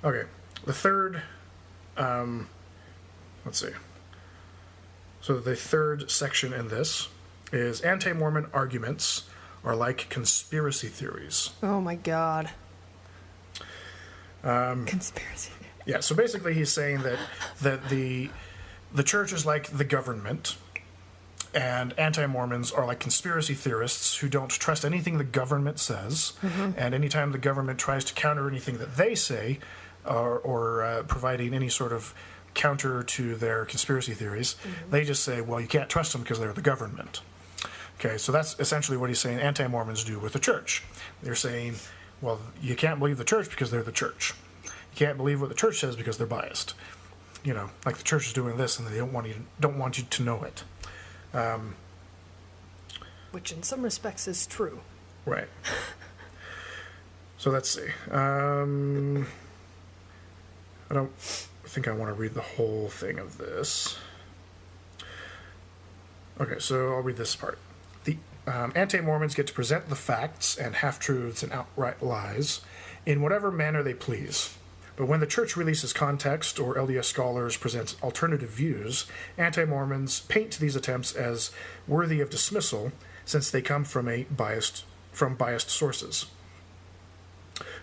Speaker 1: Okay, the third, let's see. So the third section in this is anti-Mormon arguments are like conspiracy theories.
Speaker 2: Oh my God. Conspiracy theory.
Speaker 1: Yeah, so basically he's saying that the church is like the government, and anti-Mormons are like conspiracy theorists who don't trust anything the government says, and anytime the government tries to counter anything that they say, or providing any sort of counter to their conspiracy theories, they just say, well, you can't trust them because they're the government. Okay, so that's essentially what he's saying anti-Mormons do with the church. They're saying, well, you can't believe the church because they're the church. You can't believe what the church says because they're biased. You know, like the church is doing this and they don't want you to know it.
Speaker 2: Which in some respects is true.
Speaker 1: Right. So let's see. I don't think I want to read the whole thing of this. Okay, so I'll read this part. The anti-Mormons get to present the facts and half-truths and outright lies in whatever manner they please. But when the church releases context or LDS scholars present alternative views, anti-Mormons paint these attempts as worthy of dismissal since they come from biased sources.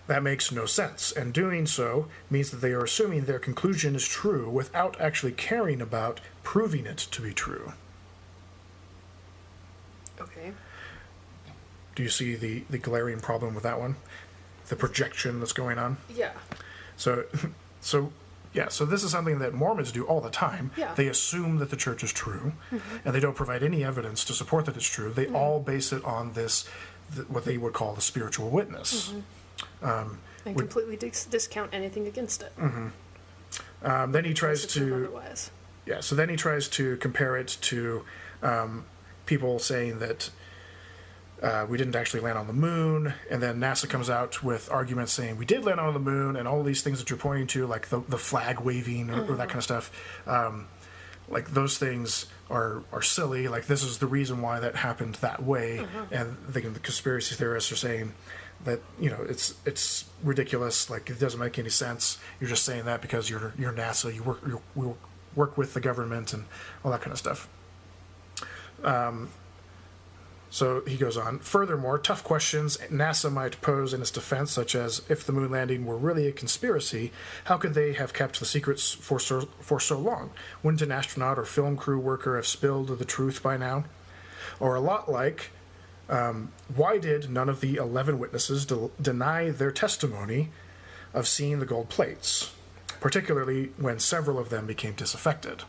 Speaker 1: That makes no sense, and doing so means that they are assuming their conclusion is true without actually caring about proving it to be true.
Speaker 2: Okay.
Speaker 1: Do you see the glaring problem with that one? The projection that's going on?
Speaker 3: Yeah.
Speaker 1: So this is something that Mormons do all the time.
Speaker 2: Yeah.
Speaker 1: They assume that the church is true, and they don't provide any evidence to support that it's true. They all base it on this, what they would call the spiritual witness.
Speaker 2: And completely discount anything against it.
Speaker 1: Then he tries to...
Speaker 2: Otherwise.
Speaker 1: Yeah, so then he tries to compare it to people saying that we didn't actually land on the moon, and then NASA comes out with arguments saying we did land on the moon, and all these things that you're pointing to, like the flag waving or that kind of stuff, like those things are silly. Like, this is the reason why that happened that way, and the conspiracy theorists are saying that, you know, it's ridiculous. Like, it doesn't make any sense. You're just saying that because you're NASA. You work with the government and all that kind of stuff. So he goes on. Furthermore, tough questions NASA might pose in its defense, such as if the moon landing were really a conspiracy, how could they have kept the secrets for so long? Wouldn't an astronaut or film crew worker have spilled the truth by now? Or a lot like, why did none of the 11 witnesses deny their testimony of seeing the gold plates, particularly when several of them became disaffected?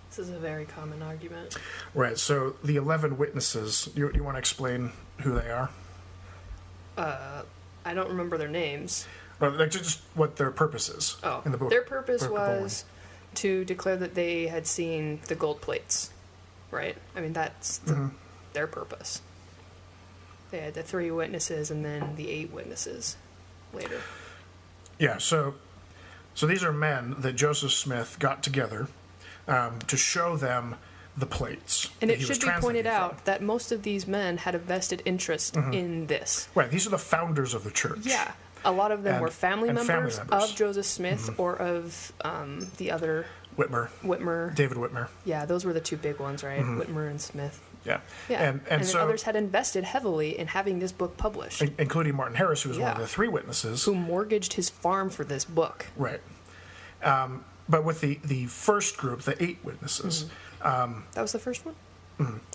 Speaker 2: This is a very common argument.
Speaker 1: Right, so the 11 witnesses, you want to explain who they are?
Speaker 2: I don't remember their names.
Speaker 1: Well, like just what their purpose is in the book.
Speaker 2: Their purpose was to declare that they had seen the gold plates, right? I mean, that's their purpose. They had the 3 witnesses and then the 8 witnesses later.
Speaker 1: Yeah, so these are men that Joseph Smith got together to show them the plates.
Speaker 2: And it should be pointed out that most of these men had a vested interest in this.
Speaker 1: Right, these are the founders of the church.
Speaker 2: Yeah. A lot of them were family members of Joseph Smith or of the other...
Speaker 1: Whitmer. David Whitmer.
Speaker 2: Yeah, those were the 2 big ones, right? Whitmer and Smith.
Speaker 1: Yeah.
Speaker 2: And so others had invested heavily in having this book published.
Speaker 1: Including Martin Harris, who was one of the 3 witnesses.
Speaker 2: Who mortgaged his farm for this book.
Speaker 1: Right. But with the first group, the 8 witnesses...
Speaker 2: that was the first one?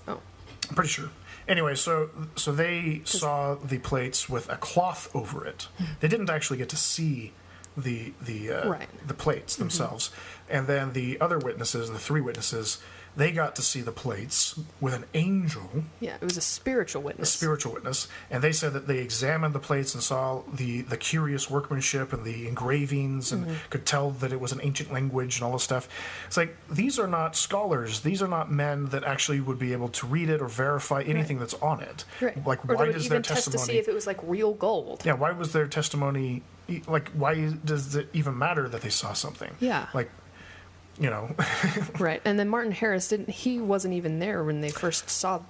Speaker 2: Oh.
Speaker 1: I'm pretty sure. Anyway, so they saw the plates with a cloth over it. They didn't actually get to see the plates themselves. And then the other witnesses, the 3 witnesses, they got to see the plates with an angel.
Speaker 2: Yeah, it was a spiritual witness.
Speaker 1: A spiritual witness. And they said that they examined the plates and saw the curious workmanship and the engravings and could tell that it was an ancient language and all this stuff. It's like, these are not scholars. These are not men that actually would be able to read it or verify anything that's on it.
Speaker 2: Right.
Speaker 1: Like,
Speaker 2: or
Speaker 1: why
Speaker 2: they would
Speaker 1: does
Speaker 2: even
Speaker 1: their
Speaker 2: test
Speaker 1: testimony...
Speaker 2: to see if it was like real gold.
Speaker 1: Yeah, why was their testimony... Like, why does it even matter that they saw something?
Speaker 2: Yeah.
Speaker 1: Like, you know...
Speaker 2: Right. And then Martin Harris he wasn't even there when they first saw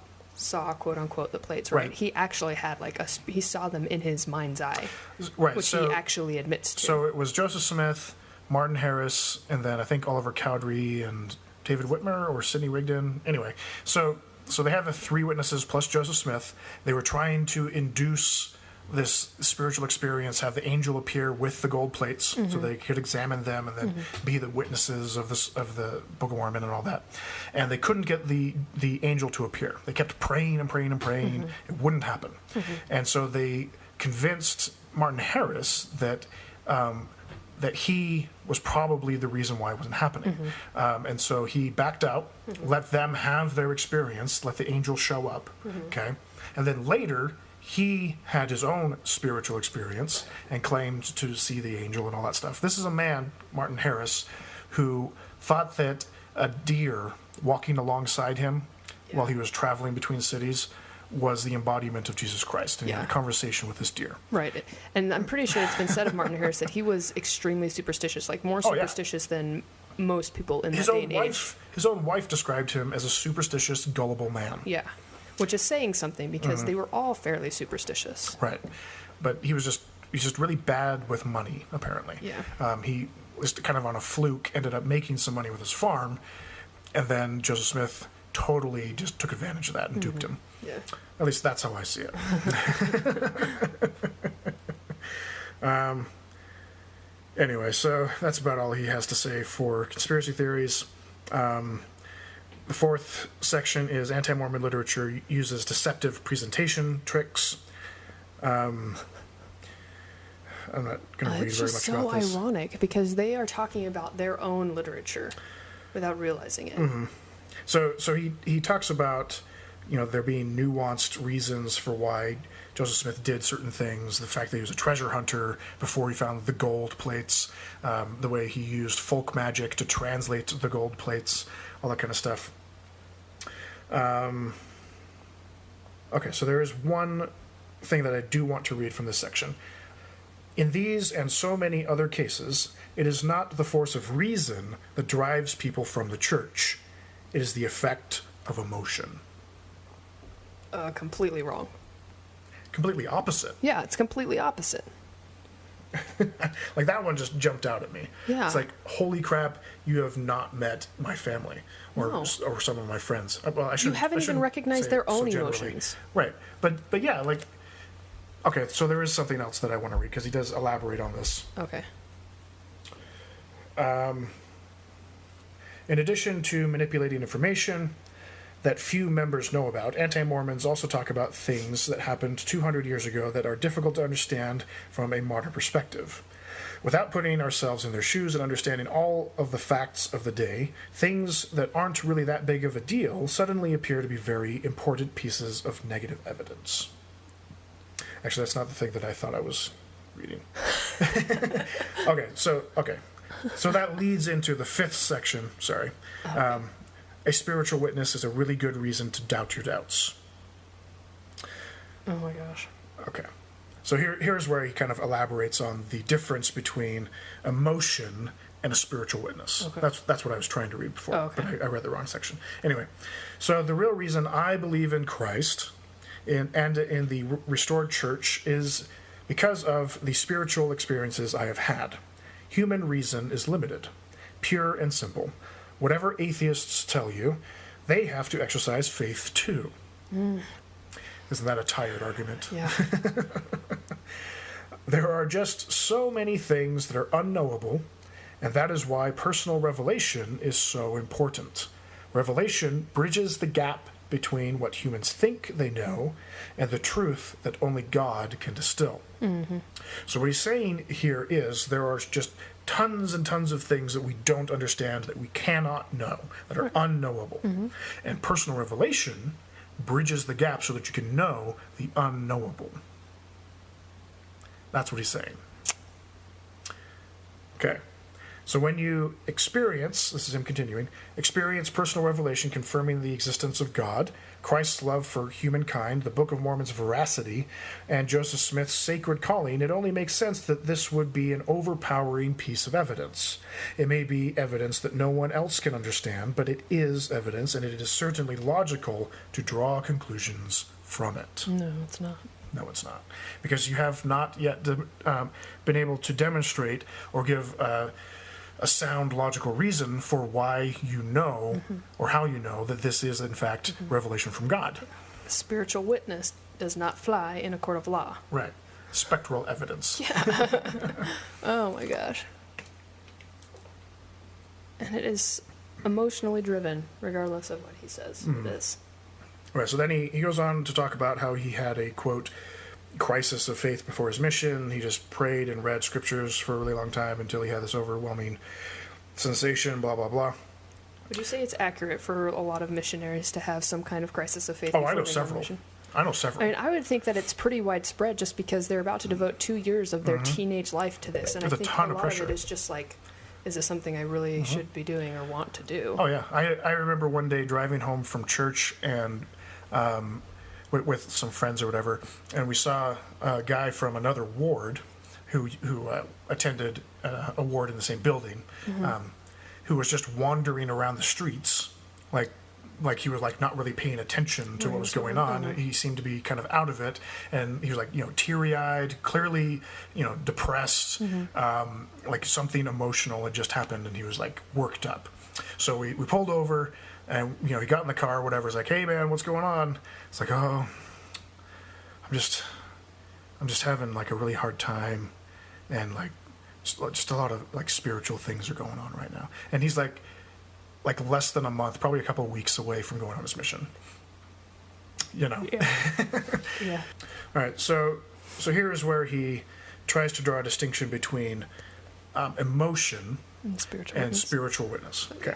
Speaker 2: quote unquote the plates, right? He actually had he saw them in his mind's eye.
Speaker 1: Right.
Speaker 2: Which he actually admits to.
Speaker 1: So it was Joseph Smith, Martin Harris, and then I think Oliver Cowdery and David Whitmer or Sidney Rigdon. Anyway, so they had the three witnesses plus Joseph Smith. They were trying to induce this spiritual experience, have the angel appear with the gold plates so they could examine them and then be the witnesses of the Book of Mormon and all that. And they couldn't get the angel to appear. They kept praying and praying and praying. It wouldn't happen. And so they convinced Martin Harris that he was probably the reason why it wasn't happening. And so he backed out, let them have their experience, let the angel show up, okay? And then later, he had his own spiritual experience and claimed to see the angel and all that stuff. This is a man, Martin Harris, who thought that a deer walking alongside him while he was traveling between cities was the embodiment of Jesus Christ. And he had a conversation with this deer.
Speaker 2: Right. And I'm pretty sure it's been said of Martin Harris that he was extremely superstitious, like more superstitious than most people in that day and age.
Speaker 1: His own wife described him as a superstitious, gullible man.
Speaker 2: Yeah. Which is saying something because they were all fairly superstitious.
Speaker 1: Right. But he's just really bad with money, apparently.
Speaker 2: Yeah.
Speaker 1: He was kind of on a fluke, ended up making some money with his farm, and then Joseph Smith totally just took advantage of that and duped him.
Speaker 2: Yeah.
Speaker 1: At least that's how I see it. Anyway, so that's about all he has to say for conspiracy theories. The fourth section is anti-Mormon literature uses deceptive presentation tricks. I'm not going to read very much about this.
Speaker 2: It's so ironic because they are talking about their own literature without realizing it.
Speaker 1: So he talks about, there being nuanced reasons for why Joseph Smith did certain things, the fact that he was a treasure hunter before he found the gold plates, the way he used folk magic to translate the gold plates, all that kind of stuff. Okay, so there is one thing that I do want to read from this section. In these and so many other cases, it is not the force of reason that drives people from the church. It is the effect of emotion.
Speaker 2: Completely wrong.
Speaker 1: Completely opposite.
Speaker 2: Yeah, it's completely opposite.
Speaker 1: Like, that one just jumped out at me.
Speaker 2: Yeah.
Speaker 1: It's like, holy crap, you have not met my family or or some of my friends. Well,
Speaker 2: You haven't even recognized their own emotions.
Speaker 1: Right. But yeah, like, okay, so there is something else that I want to read because he does elaborate on this.
Speaker 2: Okay.
Speaker 1: In addition to manipulating information that few members know about, anti-Mormons also talk about things that happened 200 years ago that are difficult to understand from a modern perspective. Without putting ourselves in their shoes and understanding all of the facts of the day, things that aren't really that big of a deal suddenly appear to be very important pieces of negative evidence. Actually, that's not the thing that I thought I was reading. Okay. So that leads into the fifth section. Sorry. Okay. A spiritual witness is a really good reason to doubt your doubts.
Speaker 2: Oh my gosh.
Speaker 1: Okay. So here's where he kind of elaborates on the difference between emotion and a spiritual witness. Okay. That's what I was trying to read before, but I read the wrong section. Anyway, so the real reason I believe in Christ and in the restored church is because of the spiritual experiences I have had. Human reason is limited, pure and simple. Whatever atheists tell you, they have to exercise faith too. Isn't that a tired argument?
Speaker 2: Yeah.
Speaker 1: There are just so many things that are unknowable, and that is why personal revelation is so important. Revelation bridges the gap between what humans think they know and the truth that only God can distill.
Speaker 2: Mm-hmm.
Speaker 1: So what he's saying here is there are just tons and tons of things that we don't understand, that we cannot know, that are unknowable.
Speaker 2: Mm-hmm.
Speaker 1: And personal revelation bridges the gap so that you can know the unknowable. That's what he's saying. Okay. So when you experience, this is him continuing, experience personal revelation confirming the existence of God, Christ's love for humankind, the Book of Mormon's veracity, and Joseph Smith's sacred calling, it only makes sense that this would be an overpowering piece of evidence. It may be evidence that no one else can understand, but it is evidence, and it is certainly logical to draw conclusions from it.
Speaker 2: No, it's not.
Speaker 1: No, it's not. Because you have not yet been able to demonstrate or give a sound logical reason for why you know or how you know that this is in fact revelation from God.
Speaker 2: Spiritual witness does not fly in a court of law.
Speaker 1: Right. Spectral evidence.
Speaker 2: Yeah. Oh my gosh. And it is emotionally driven, regardless of what he says it is.
Speaker 1: Right, so then he goes on to talk about how he had a, quote, crisis of faith before his mission. He just prayed and read scriptures for a really long time until he had this overwhelming sensation, blah, blah, blah.
Speaker 2: Would you say it's accurate for a lot of missionaries to have some kind of crisis of faith?
Speaker 1: Oh,
Speaker 2: before
Speaker 1: I know
Speaker 2: they go on
Speaker 1: several.
Speaker 2: mission?
Speaker 1: I know several.
Speaker 2: I mean, I would think that it's pretty widespread just because they're about to devote 2 years of their teenage life to this. And
Speaker 1: There's
Speaker 2: I think
Speaker 1: a ton
Speaker 2: a
Speaker 1: of
Speaker 2: lot
Speaker 1: pressure.
Speaker 2: of it is just like, is this something I really should be doing or want to do?
Speaker 1: Oh, yeah. I remember one day driving home from church and with some friends or whatever, and we saw a guy from another ward who attended a ward in the same building, who was just wandering around the streets, like he was like not really paying attention to what was going on. He seemed to be kind of out of it, and he was like, teary-eyed, clearly, depressed, like something emotional had just happened, and he was like worked up. So we pulled over, and he got in the car, whatever. He's like, "Hey man, what's going on?" It's like, "Oh, I'm just having like a really hard time, and like just a lot of like spiritual things are going on right now." And he's like less than a month, probably a couple of weeks away from going on his mission.
Speaker 2: Yeah. Yeah.
Speaker 1: All right, so here is where he tries to draw a distinction between emotion
Speaker 2: And spiritual
Speaker 1: and
Speaker 2: witness.
Speaker 1: spiritual witness. Okay.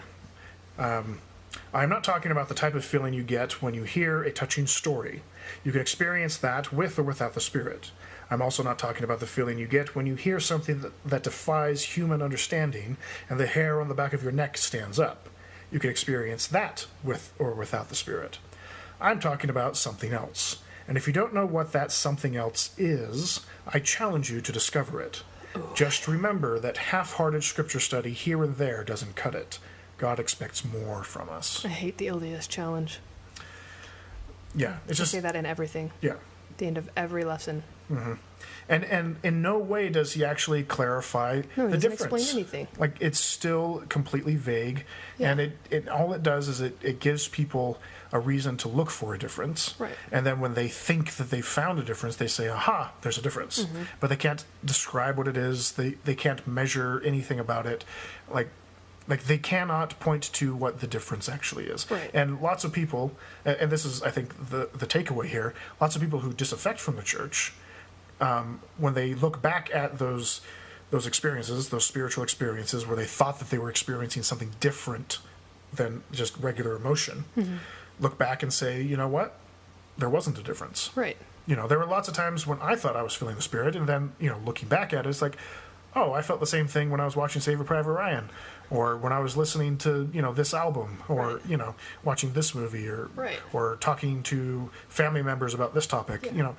Speaker 1: I'm not talking about the type of feeling you get when you hear a touching story. You can experience that with or without the Spirit. I'm also not talking about the feeling you get when you hear something that defies human understanding and the hair on the back of your neck stands up. You can experience that with or without the Spirit. I'm talking about something else. And if you don't know what that something else is, I challenge you to discover it. Just remember that half-hearted scripture study here and there doesn't cut it. God expects more from us.
Speaker 2: I hate the LDS challenge.
Speaker 1: Yeah, it's
Speaker 2: I
Speaker 1: just
Speaker 2: say that in everything.
Speaker 1: yeah.
Speaker 2: At the end of every lesson.
Speaker 1: And in no way does he actually clarify
Speaker 2: No, he
Speaker 1: the
Speaker 2: doesn't
Speaker 1: difference.
Speaker 2: explain anything.
Speaker 1: Like, it's still completely vague,
Speaker 2: Yeah.
Speaker 1: and it all it does is it gives people a reason to look for a difference.
Speaker 2: Right.
Speaker 1: And then when they think that they found a difference, they say, "Aha, there's a difference." But they can't describe what it is. They can't measure anything about it. Like they cannot point to what the difference actually is.
Speaker 2: Right.
Speaker 1: And lots of people, and this is, I think, the takeaway here, lots of people who disaffect from the church, when they look back at those experiences, those spiritual experiences where they thought that they were experiencing something different than just regular emotion, look back and say, you know what? There wasn't a difference.
Speaker 2: Right.
Speaker 1: There were lots of times when I thought I was feeling the Spirit, and then, looking back at it, it's like, oh, I felt the same thing when I was watching Saving Private Ryan, or when I was listening to, this album, or,
Speaker 2: Right.
Speaker 1: Watching this movie, or
Speaker 2: Right.
Speaker 1: or talking to family members about this topic,
Speaker 2: Yeah.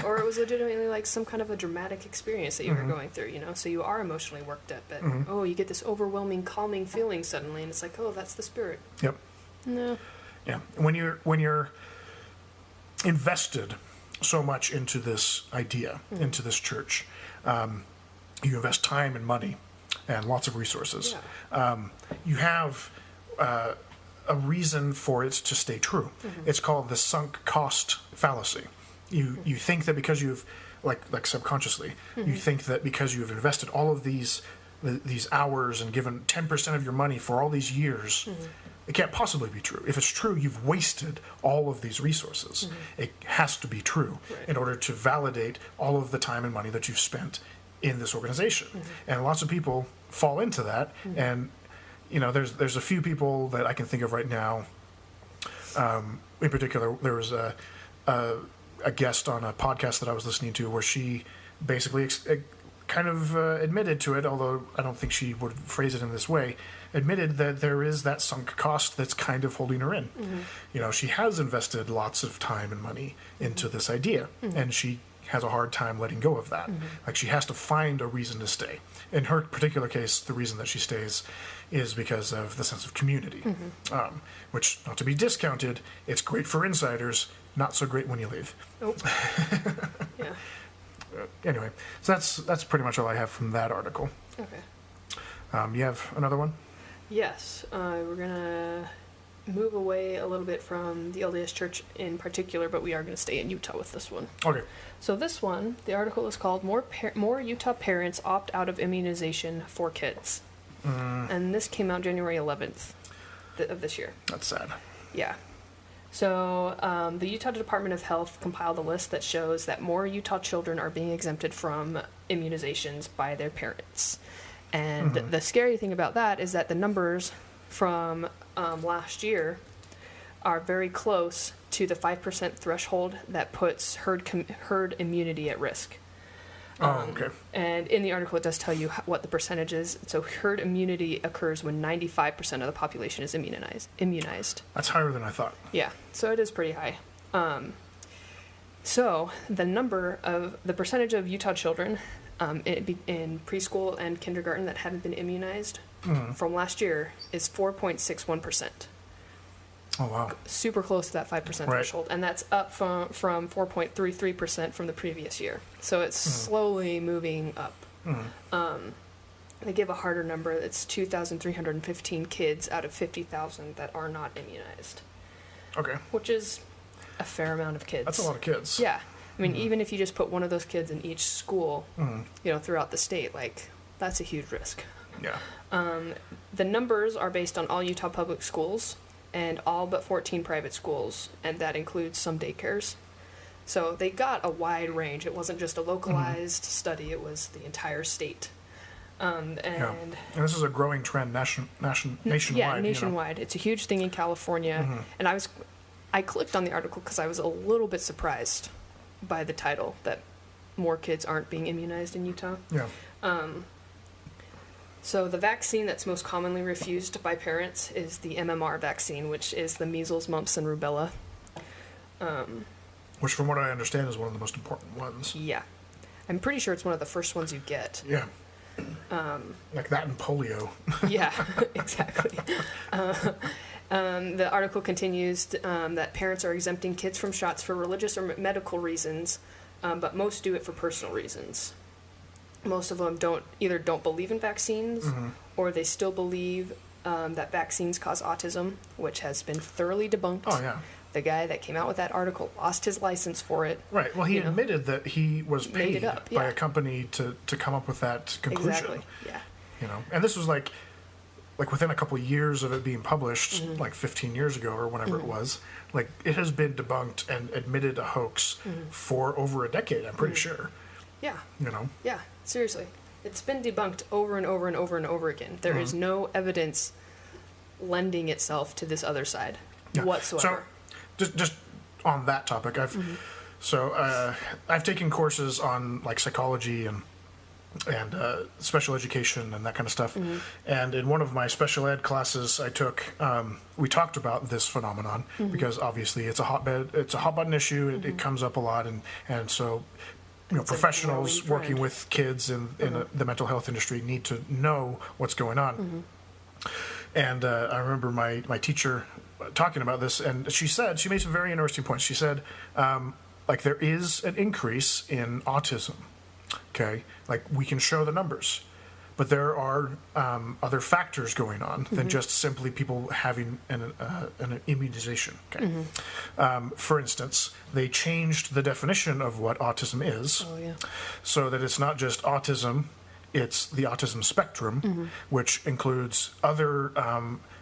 Speaker 2: Or it was legitimately like some kind of a dramatic experience that you were going through, So you are emotionally worked up, but you get this overwhelming, calming feeling suddenly, and it's like, oh, that's the Spirit.
Speaker 1: Yep.
Speaker 2: No.
Speaker 1: Yeah. When you're invested so much into this idea, into this church, you invest time and money and lots of resources.
Speaker 2: Yeah.
Speaker 1: You have a reason for it to stay true. It's called the sunk cost fallacy. You think that because you've like subconsciously, you think that because you've invested all of these hours and given 10% of your money for all these years, it can't possibly be true. If it's true, you've wasted all of these resources. It has to be true in order to validate all of the time and money that you've spent in this organization. And lots of people fall into that. And, you know, there's a few people that I can think of right now. In particular, there was a guest on a podcast that I was listening to where she basically kind of admitted to it, although I don't think she would phrase it in this way, admitted that there is that sunk cost that's kind of holding her in. You know, she has invested lots of time and money into this idea, and she has a hard time letting go of that. Like, she has to find a reason to stay. In her particular case, the reason that she stays is because of the sense of community, which, not to be discounted, it's great for insiders, not so great when you leave.
Speaker 2: Oh. Yeah.
Speaker 1: Anyway, so that's pretty much all I have from that article.
Speaker 2: Okay.
Speaker 1: You have another one?
Speaker 2: Yes. We're going to move away a little bit from the LDS Church in particular, but we are going to stay in Utah with this one.
Speaker 1: Okay.
Speaker 2: So this one, the article is called More Utah Parents Opt Out of Immunization for Kids. And this came out January 11th of this year.
Speaker 1: That's sad.
Speaker 2: Yeah. So the Utah Department of Health compiled a list that shows that more Utah children are being exempted from immunizations by their parents. And the scary thing about that is that the numbers from last year are very close to the 5% threshold that puts herd immunity at risk.
Speaker 1: Okay.
Speaker 2: And in the article, it does tell you what the percentage is. So herd immunity occurs when 95% of the population is immunized.
Speaker 1: That's higher than I thought.
Speaker 2: Yeah, so it is pretty high. So the percentage of Utah children in preschool and kindergarten that haven't been immunized from last year is 4.61%.
Speaker 1: Oh, wow.
Speaker 2: Super close to that 5% threshold, and that's up from 4.33% from the previous year. So it's slowly moving up. They give a harder number. It's 2,315 kids out of 50,000 that are not immunized.
Speaker 1: Okay.
Speaker 2: Which is a fair amount of kids.
Speaker 1: That's a lot of kids.
Speaker 2: Yeah. I mean, even if you just put one of those kids in each school, you know, throughout the state, like, that's a huge risk.
Speaker 1: Yeah.
Speaker 2: The numbers are based on all Utah public schools and all but 14 private schools, and that includes some daycares. So they got a wide range. It wasn't just a localized study, it was the entire state. And
Speaker 1: this is a growing trend nationwide.
Speaker 2: Yeah, nationwide.
Speaker 1: You know?
Speaker 2: It's a huge thing in California. And I clicked on the article because I was a little bit surprised by the title, that more kids aren't being immunized in Utah.
Speaker 1: Yeah.
Speaker 2: So the vaccine that's most commonly refused by parents is the MMR vaccine, which is the measles, mumps, and rubella.
Speaker 1: Which, from what I understand, is one of the most important ones.
Speaker 2: Yeah. I'm pretty sure it's one of the first ones you get.
Speaker 1: Yeah. Like that and polio.
Speaker 2: Yeah, exactly. The article continues that parents are exempting kids from shots for religious or medical reasons, but most do it for personal reasons. Most of them don't believe in vaccines, or they still believe that vaccines cause autism, which has been thoroughly debunked.
Speaker 1: Oh, yeah.
Speaker 2: The guy that came out with that article lost his license for it.
Speaker 1: Right. Well, he admitted that he was paid by a company to come up with that conclusion.
Speaker 2: Exactly. Yeah.
Speaker 1: You know, and this was like within a couple of years of it being published, like 15 years ago or whenever it was. Like, it has been debunked and admitted a hoax for over a decade. I'm pretty sure.
Speaker 2: Yeah.
Speaker 1: You know.
Speaker 2: Yeah. Seriously, it's been debunked over and over and over and over again. There is no evidence lending itself to this other side whatsoever.
Speaker 1: So, just on that topic, I've taken courses on like psychology and special education and that kind of stuff. And in one of my special ed classes I took, we talked about this phenomenon because obviously it's a hot button issue. It comes up a lot, and so. You know, professionals working with kids in the mental health industry need to know what's going on. And I remember my teacher talking about this, and she made some very interesting points. She said, like, there is an increase in autism. Okay, like, we can show the numbers, but there are other factors going on than just simply people having an immunization. Okay, for instance, they changed the definition of what autism is, so that it's not just autism; it's the autism spectrum, which includes other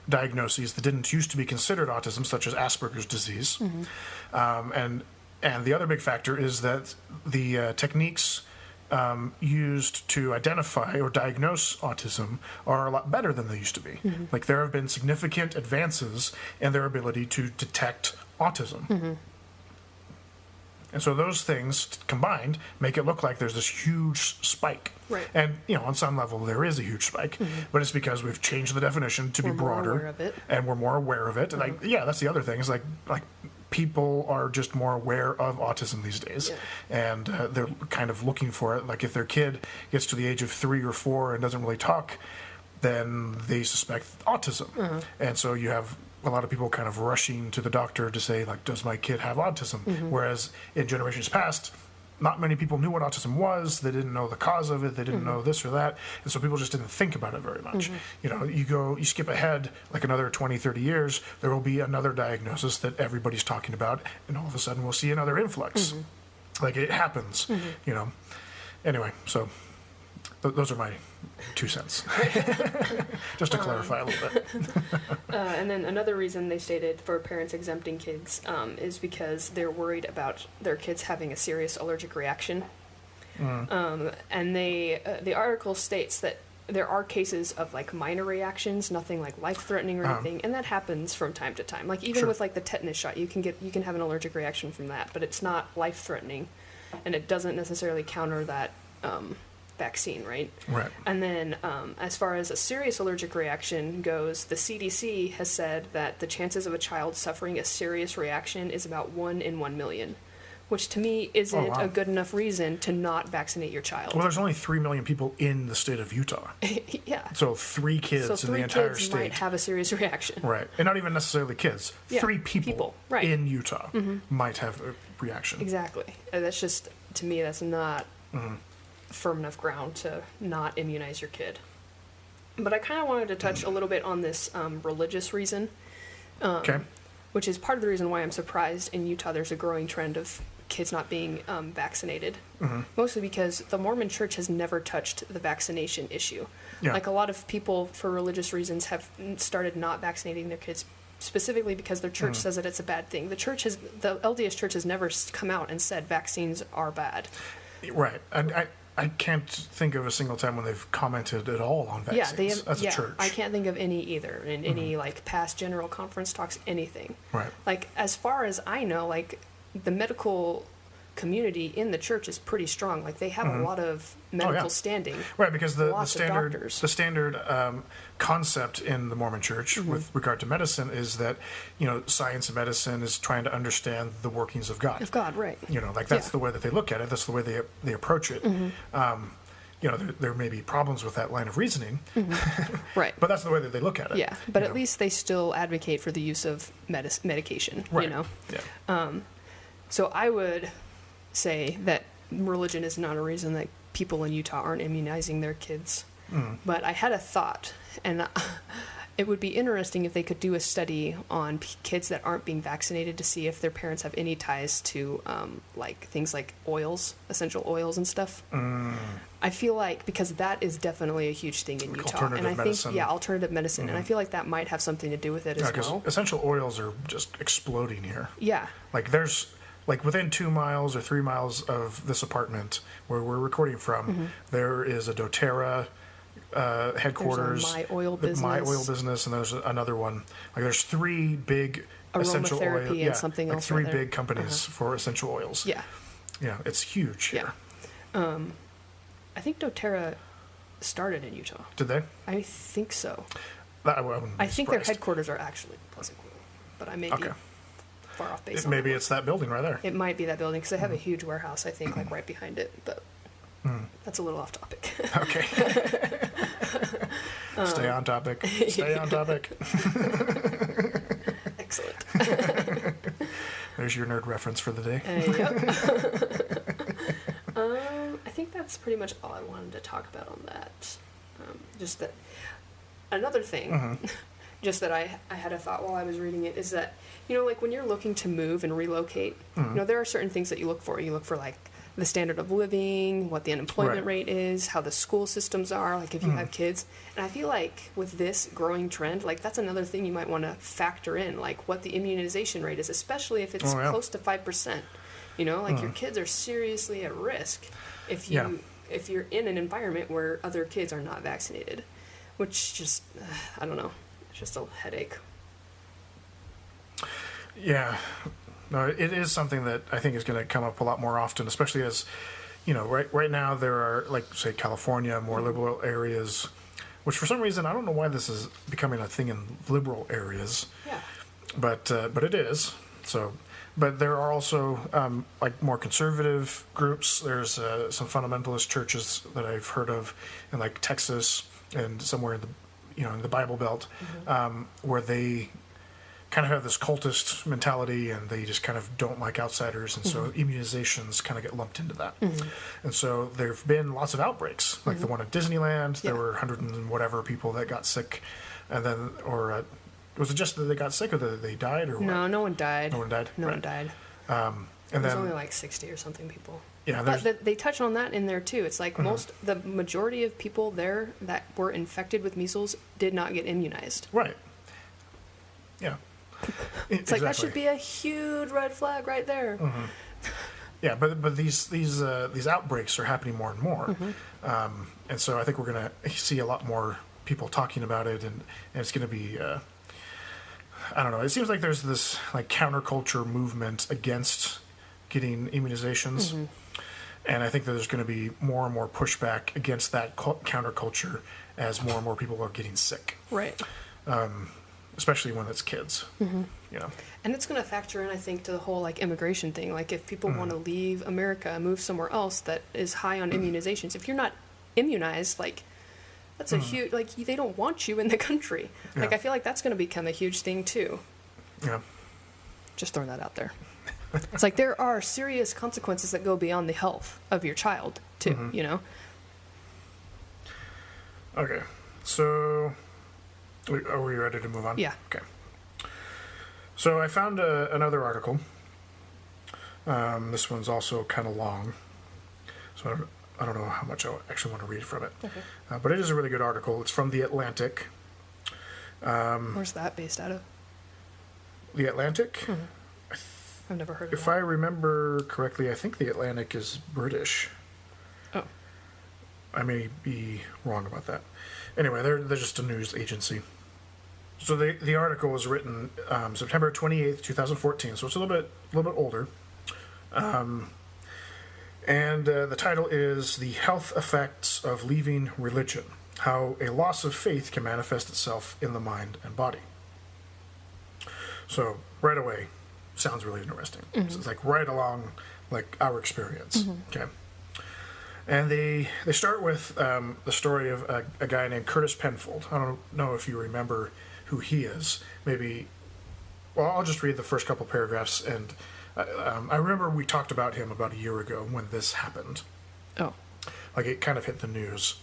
Speaker 1: diagnoses that didn't used to be considered autism, such as Asperger's disease. And the other big factor is that the techniques used to identify or diagnose autism are a lot better than they used to be. Like, there have been significant advances in their ability to detect autism. And so those things combined make it look like there's this huge spike.
Speaker 2: Right.
Speaker 1: And, on some level there is a huge spike, but it's because we've changed the definition to be broader.
Speaker 2: More aware of it.
Speaker 1: And we're more aware of it. And that's the other thing, is like people are just more aware of autism these days.
Speaker 2: Yeah.
Speaker 1: And they're kind of looking for it. Like, if their kid gets to the age of 3 or 4 and doesn't really talk, then they suspect autism. And so you have a lot of people kind of rushing to the doctor to say, like, does my kid have autism? Whereas in generations past, not many people knew what autism was. They didn't know the cause of it. They didn't know this or that. And so people just didn't think about it very much. You skip ahead like another 20, 30 years, there will be another diagnosis that everybody's talking about, and all of a sudden we'll see another influx. Like, it happens, Anyway, so those are my 2 cents. Just to clarify a little bit.
Speaker 2: And then another reason they stated for parents exempting kids is because they're worried about their kids having a serious allergic reaction. And the article states that there are cases of like minor reactions, nothing like life-threatening or anything, and that happens from time to time. Like, even with like the tetanus shot, you can have an allergic reaction from that, but it's not life-threatening, and it doesn't necessarily counter that vaccine, right?
Speaker 1: Right.
Speaker 2: And then as far as a serious allergic reaction goes, the CDC has said that the chances of a child suffering a serious reaction is about 1 in 1 million, which to me isn't a good enough reason to not vaccinate your child.
Speaker 1: Well, there's only 3 million people in the state of Utah.
Speaker 2: Yeah.
Speaker 1: So 3 kids in the entire state
Speaker 2: might have a serious reaction.
Speaker 1: Right. And not even necessarily kids.
Speaker 2: Yeah,
Speaker 1: 3 people
Speaker 2: right.
Speaker 1: in Utah might have a reaction.
Speaker 2: Exactly. And that's just, to me, that's not firm enough ground to not immunize your kid. But I kind of wanted to touch a little bit on this religious reason, which is part of the reason why I'm surprised in Utah there's a growing trend of kids not being vaccinated. Mostly because the Mormon church has never touched the vaccination issue.
Speaker 1: Yeah.
Speaker 2: Like, a lot of people, for religious reasons, have started not vaccinating their kids specifically because their church says that it's a bad thing. The LDS church has never come out and said vaccines are bad.
Speaker 1: Right. I can't think of a single time when they've commented at all on vaccines as a church.
Speaker 2: I can't think of any either, in any like past general conference talks, anything.
Speaker 1: Right.
Speaker 2: Like, as far as I know, like, the medical community in the church is pretty strong. Like, they have a lot of medical standing.
Speaker 1: Right, because the
Speaker 2: doctors.
Speaker 1: standard concept in the Mormon church with regard to medicine is that, science and medicine is trying to understand the workings of God.
Speaker 2: Of God, right.
Speaker 1: That's the way that they look at it. That's the way they approach it. There may be problems with that line of reasoning.
Speaker 2: Right.
Speaker 1: But that's the way that they look at it.
Speaker 2: Yeah, but at least they still advocate for the use of medication,
Speaker 1: right.
Speaker 2: Yeah. So I would say that religion is not a reason that people in Utah aren't immunizing their kids. But I had a thought, and it would be interesting if they could do a study on kids that aren't being vaccinated to see if their parents have any ties to like things like oils, essential oils and stuff. I feel like, because that is definitely a huge thing in Utah. And I think, alternative medicine. And I feel like that might have something to do with it as well.
Speaker 1: Essential oils are just exploding here.
Speaker 2: Yeah.
Speaker 1: Like, there's... Like, within 2 miles or 3 miles of this apartment where we're recording from, there is a doTERRA headquarters.
Speaker 2: There's a
Speaker 1: My Oil Business, and there's another one. Like, there's 3 big essential oil.
Speaker 2: And something
Speaker 1: like
Speaker 2: else.
Speaker 1: 3 big companies for essential oils.
Speaker 2: Yeah.
Speaker 1: Yeah, it's huge here.
Speaker 2: Yeah. I think doTERRA started in Utah.
Speaker 1: Did they?
Speaker 2: I think so.
Speaker 1: I
Speaker 2: think their headquarters are actually Pleasant Grove, but I may be far off base.
Speaker 1: Maybe it's that building right there.
Speaker 2: It might be that building, because they have a huge warehouse, I think, like right behind it. But that's a little off topic.
Speaker 1: Okay. Stay on topic. Stay on topic.
Speaker 2: Excellent.
Speaker 1: There's your nerd reference for the day.
Speaker 2: I think that's pretty much all I wanted to talk about on that. Just that another thing, just that I had a thought while I was reading it, is that, like, when you're looking to move and relocate, there are certain things that you look for. You look for, like, the standard of living, what the unemployment
Speaker 1: Right.
Speaker 2: rate is, how the school systems are, like if you have kids. And I feel like with this growing trend, like that's another thing you might want to factor in, like what the immunization rate is, especially if it's close to 5%. You know, like your kids are seriously at risk if you're in an environment where other kids are not vaccinated, which just, I don't know, it's just a headache.
Speaker 1: Yeah. No, it is something that I think is going to come up a lot more often, especially as, you know, right now there are, like, say, California, more liberal areas, which for some reason, I don't know why this is becoming a thing in liberal areas.
Speaker 2: Yeah.
Speaker 1: But it is. So, but there are also, like, more conservative groups. There's some fundamentalist churches that I've heard of in, like, Texas and somewhere in the, you know, in the Bible Belt, where they kind of have this cultist mentality, and they just kind of don't like outsiders, and so immunizations kind of get lumped into that. And so there have been lots of outbreaks, like the one at Disneyland. There were 100 and whatever people that got sick, and then, or was it just that they got sick, or that they died, or what?
Speaker 2: No one died.
Speaker 1: No one died?
Speaker 2: No
Speaker 1: Right.
Speaker 2: one died.
Speaker 1: And
Speaker 2: It was
Speaker 1: then,
Speaker 2: only like 60 or something people.
Speaker 1: yeah,
Speaker 2: But they touch on that in there too. It's like the majority of people there that were infected with measles did not get immunized.
Speaker 1: right. Yeah.
Speaker 2: It's like that should be a huge red flag right there.
Speaker 1: Yeah, but these outbreaks are happening more and more, and so I think we're going to see a lot more people talking about it, and it's going to be, I don't know. It seems like there's this like counterculture movement against getting immunizations, and I think that there's going to be more and more pushback against that counterculture as more and more people are getting sick,
Speaker 2: Right.
Speaker 1: especially when it's kids. You know.
Speaker 2: And it's going to factor in, I think, to the whole like immigration thing. Like if people want to leave America and move somewhere else that is high on immunizations, if you're not immunized, like that's a huge, like they don't want you in the country. Like
Speaker 1: Yeah.
Speaker 2: I feel like that's going to become a huge thing too.
Speaker 1: Yeah.
Speaker 2: Just throwing that out there. It's like there are serious consequences that go beyond the health of your child too, you know?
Speaker 1: Okay. So, are we ready to move on?
Speaker 2: Yeah.
Speaker 1: Okay. So I found another article. This one's also kind of long, so I don't know how much I actually want to read from it.
Speaker 2: Okay.
Speaker 1: But it is a really good article. It's from The Atlantic.
Speaker 2: Where's that based out of?
Speaker 1: The Atlantic?
Speaker 2: I've never heard of
Speaker 1: If
Speaker 2: that.
Speaker 1: I remember correctly, I think The Atlantic is British.
Speaker 2: Oh.
Speaker 1: I may be wrong about that. Anyway, they're just a news agency. So the article was written September 28th, 2014, so it's a little bit older. And the title is The Health Effects of Leaving Religion, How a Loss of Faith Can Manifest Itself in the Mind and Body. So right away, sounds really interesting. So it's like right along like our experience. Okay. And they start with the story of a guy named Curtis Penfold. I don't know if you remember who he is. Maybe, well, I'll just read the first couple paragraphs. And I remember we talked about him about a year ago when this happened.
Speaker 2: Oh.
Speaker 1: Like it kind of hit the news.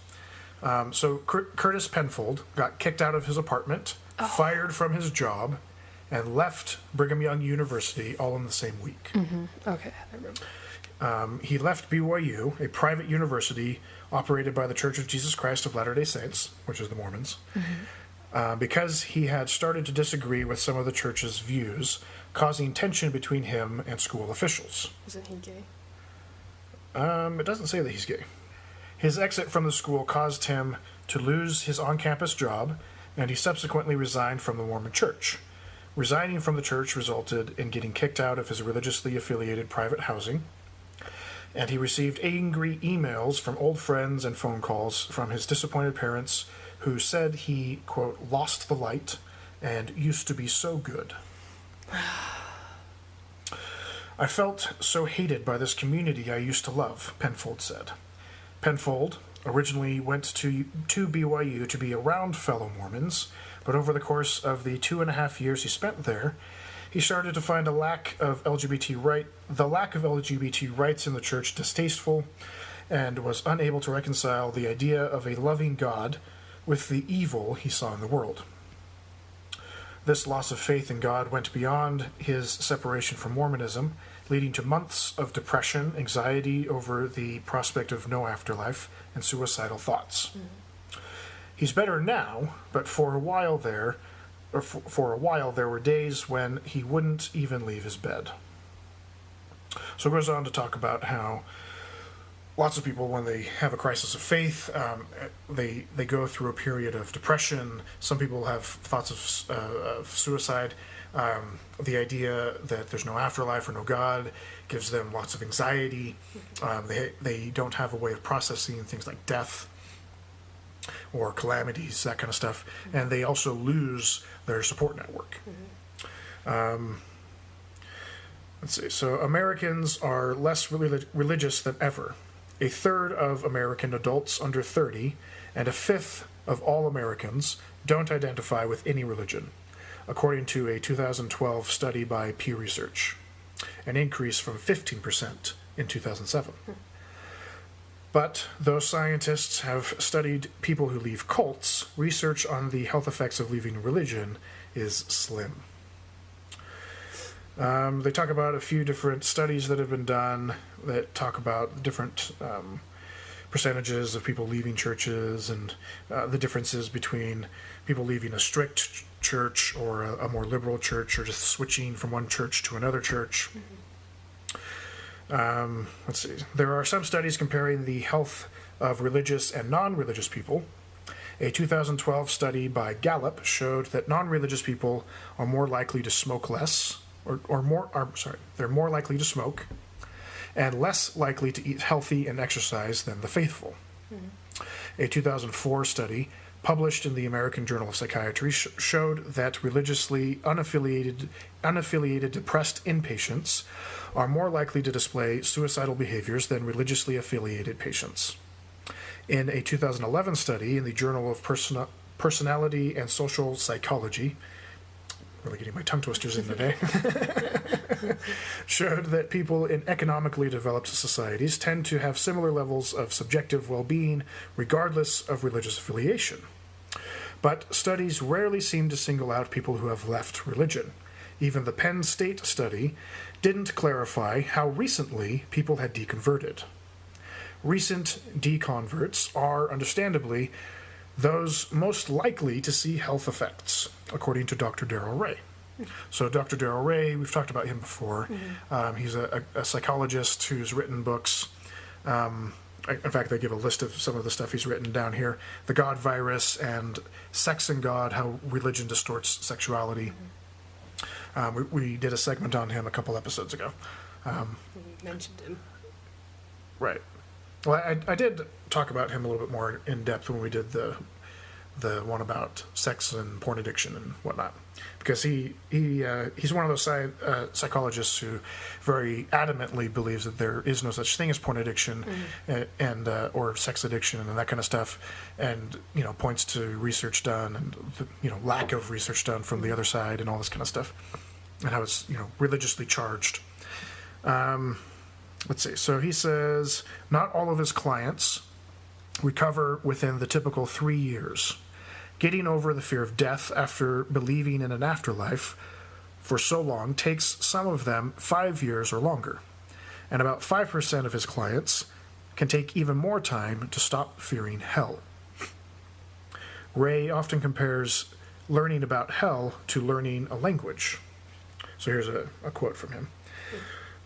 Speaker 1: So Curtis Penfold got kicked out of his apartment, fired from his job, and left Brigham Young University all in the same week.
Speaker 2: Okay, I remember.
Speaker 1: He left BYU, a private university operated by the Church of Jesus Christ of Latter-day Saints, which is the Mormons, because he had started to disagree with some of the church's views, causing tension between him and school officials.
Speaker 2: Isn't he gay?
Speaker 1: It doesn't say that he's gay. His exit from the school caused him to lose his on-campus job, and he subsequently resigned from the Mormon Church. Resigning from the church resulted in getting kicked out of his religiously affiliated private housing, and he received angry emails from old friends and phone calls from his disappointed parents who said he, quote, lost the light and used to be so good. I felt so hated by this community I used to love, Penfold said. Penfold originally went to BYU to be around fellow Mormons, but over the course of the 2.5 years he spent there, he started to find the lack of LGBT rights in the church distasteful, and was unable to reconcile the idea of a loving God with the evil he saw in the world. This loss of faith in God went beyond his separation from Mormonism. leading to months of depression, anxiety over the prospect of no afterlife, and suicidal thoughts. He's better now, but for a while there were days when he wouldn't even leave his bed. So it goes on to talk about how lots of people, when they have a crisis of faith, they go through a period of depression. Some people have thoughts of suicide. The idea that there's no afterlife or no God gives them lots of anxiety. They don't have a way of processing things like death or calamities, that kind of stuff. And they also lose their support network. Let's see. So Americans are less religious than ever. A third of American adults under 30 and a fifth of all Americans don't identify with any religion, according to a 2012 study by Pew Research, an increase from 15% in 2007. But though scientists have studied people who leave cults, research on the health effects of leaving religion is slim. They talk about a few different studies that have been done that talk about different percentages of people leaving churches and the differences between people leaving a strict church or a more liberal church, or just switching from one church to another church. Let's see. There are some studies comparing the health of religious and non-religious people. A 2012 study by Gallup showed that non-religious people are more likely to smoke less, they're more likely to smoke and less likely to eat healthy and exercise than the faithful. A 2004 study published in the American Journal of Psychiatry showed that religiously unaffiliated depressed inpatients are more likely to display suicidal behaviors than religiously affiliated patients. In a 2011 study in the Journal of Personality and Social Psychology, really getting my tongue twisters in today, showed that people in economically developed societies tend to have similar levels of subjective well-being regardless of religious affiliation. But studies rarely seem to single out people who have left religion. Even the Penn State study didn't clarify how recently people had deconverted. Recent deconverts are, understandably, those most likely to see health effects, according to Dr. Darrell Ray. So Dr. Darrell Ray, we've talked about him before. He's a psychologist who's written books. In fact, they give a list of some of the stuff he's written down here. The God Virus and Sex and God, How Religion Distorts Sexuality. We did a segment on him a couple episodes ago.
Speaker 2: You mentioned him.
Speaker 1: Right. Well, I did talk about him a little bit more in depth when we did the one about sex and porn addiction and whatnot, because he's one of those psychologists who very adamantly believes that there is no such thing as porn addiction and or sex addiction and that kind of stuff, and points to research done and the lack of research done from the other side and all this kind of stuff, and how it's religiously charged. Let's see. So he says not all of his clients recover within the typical 3 years. Getting over the fear of death after believing in an afterlife for so long takes some of them 5 years or longer. And about 5% of his clients can take even more time to stop fearing hell. Ray often compares learning about hell to learning a language. So here's a quote from him.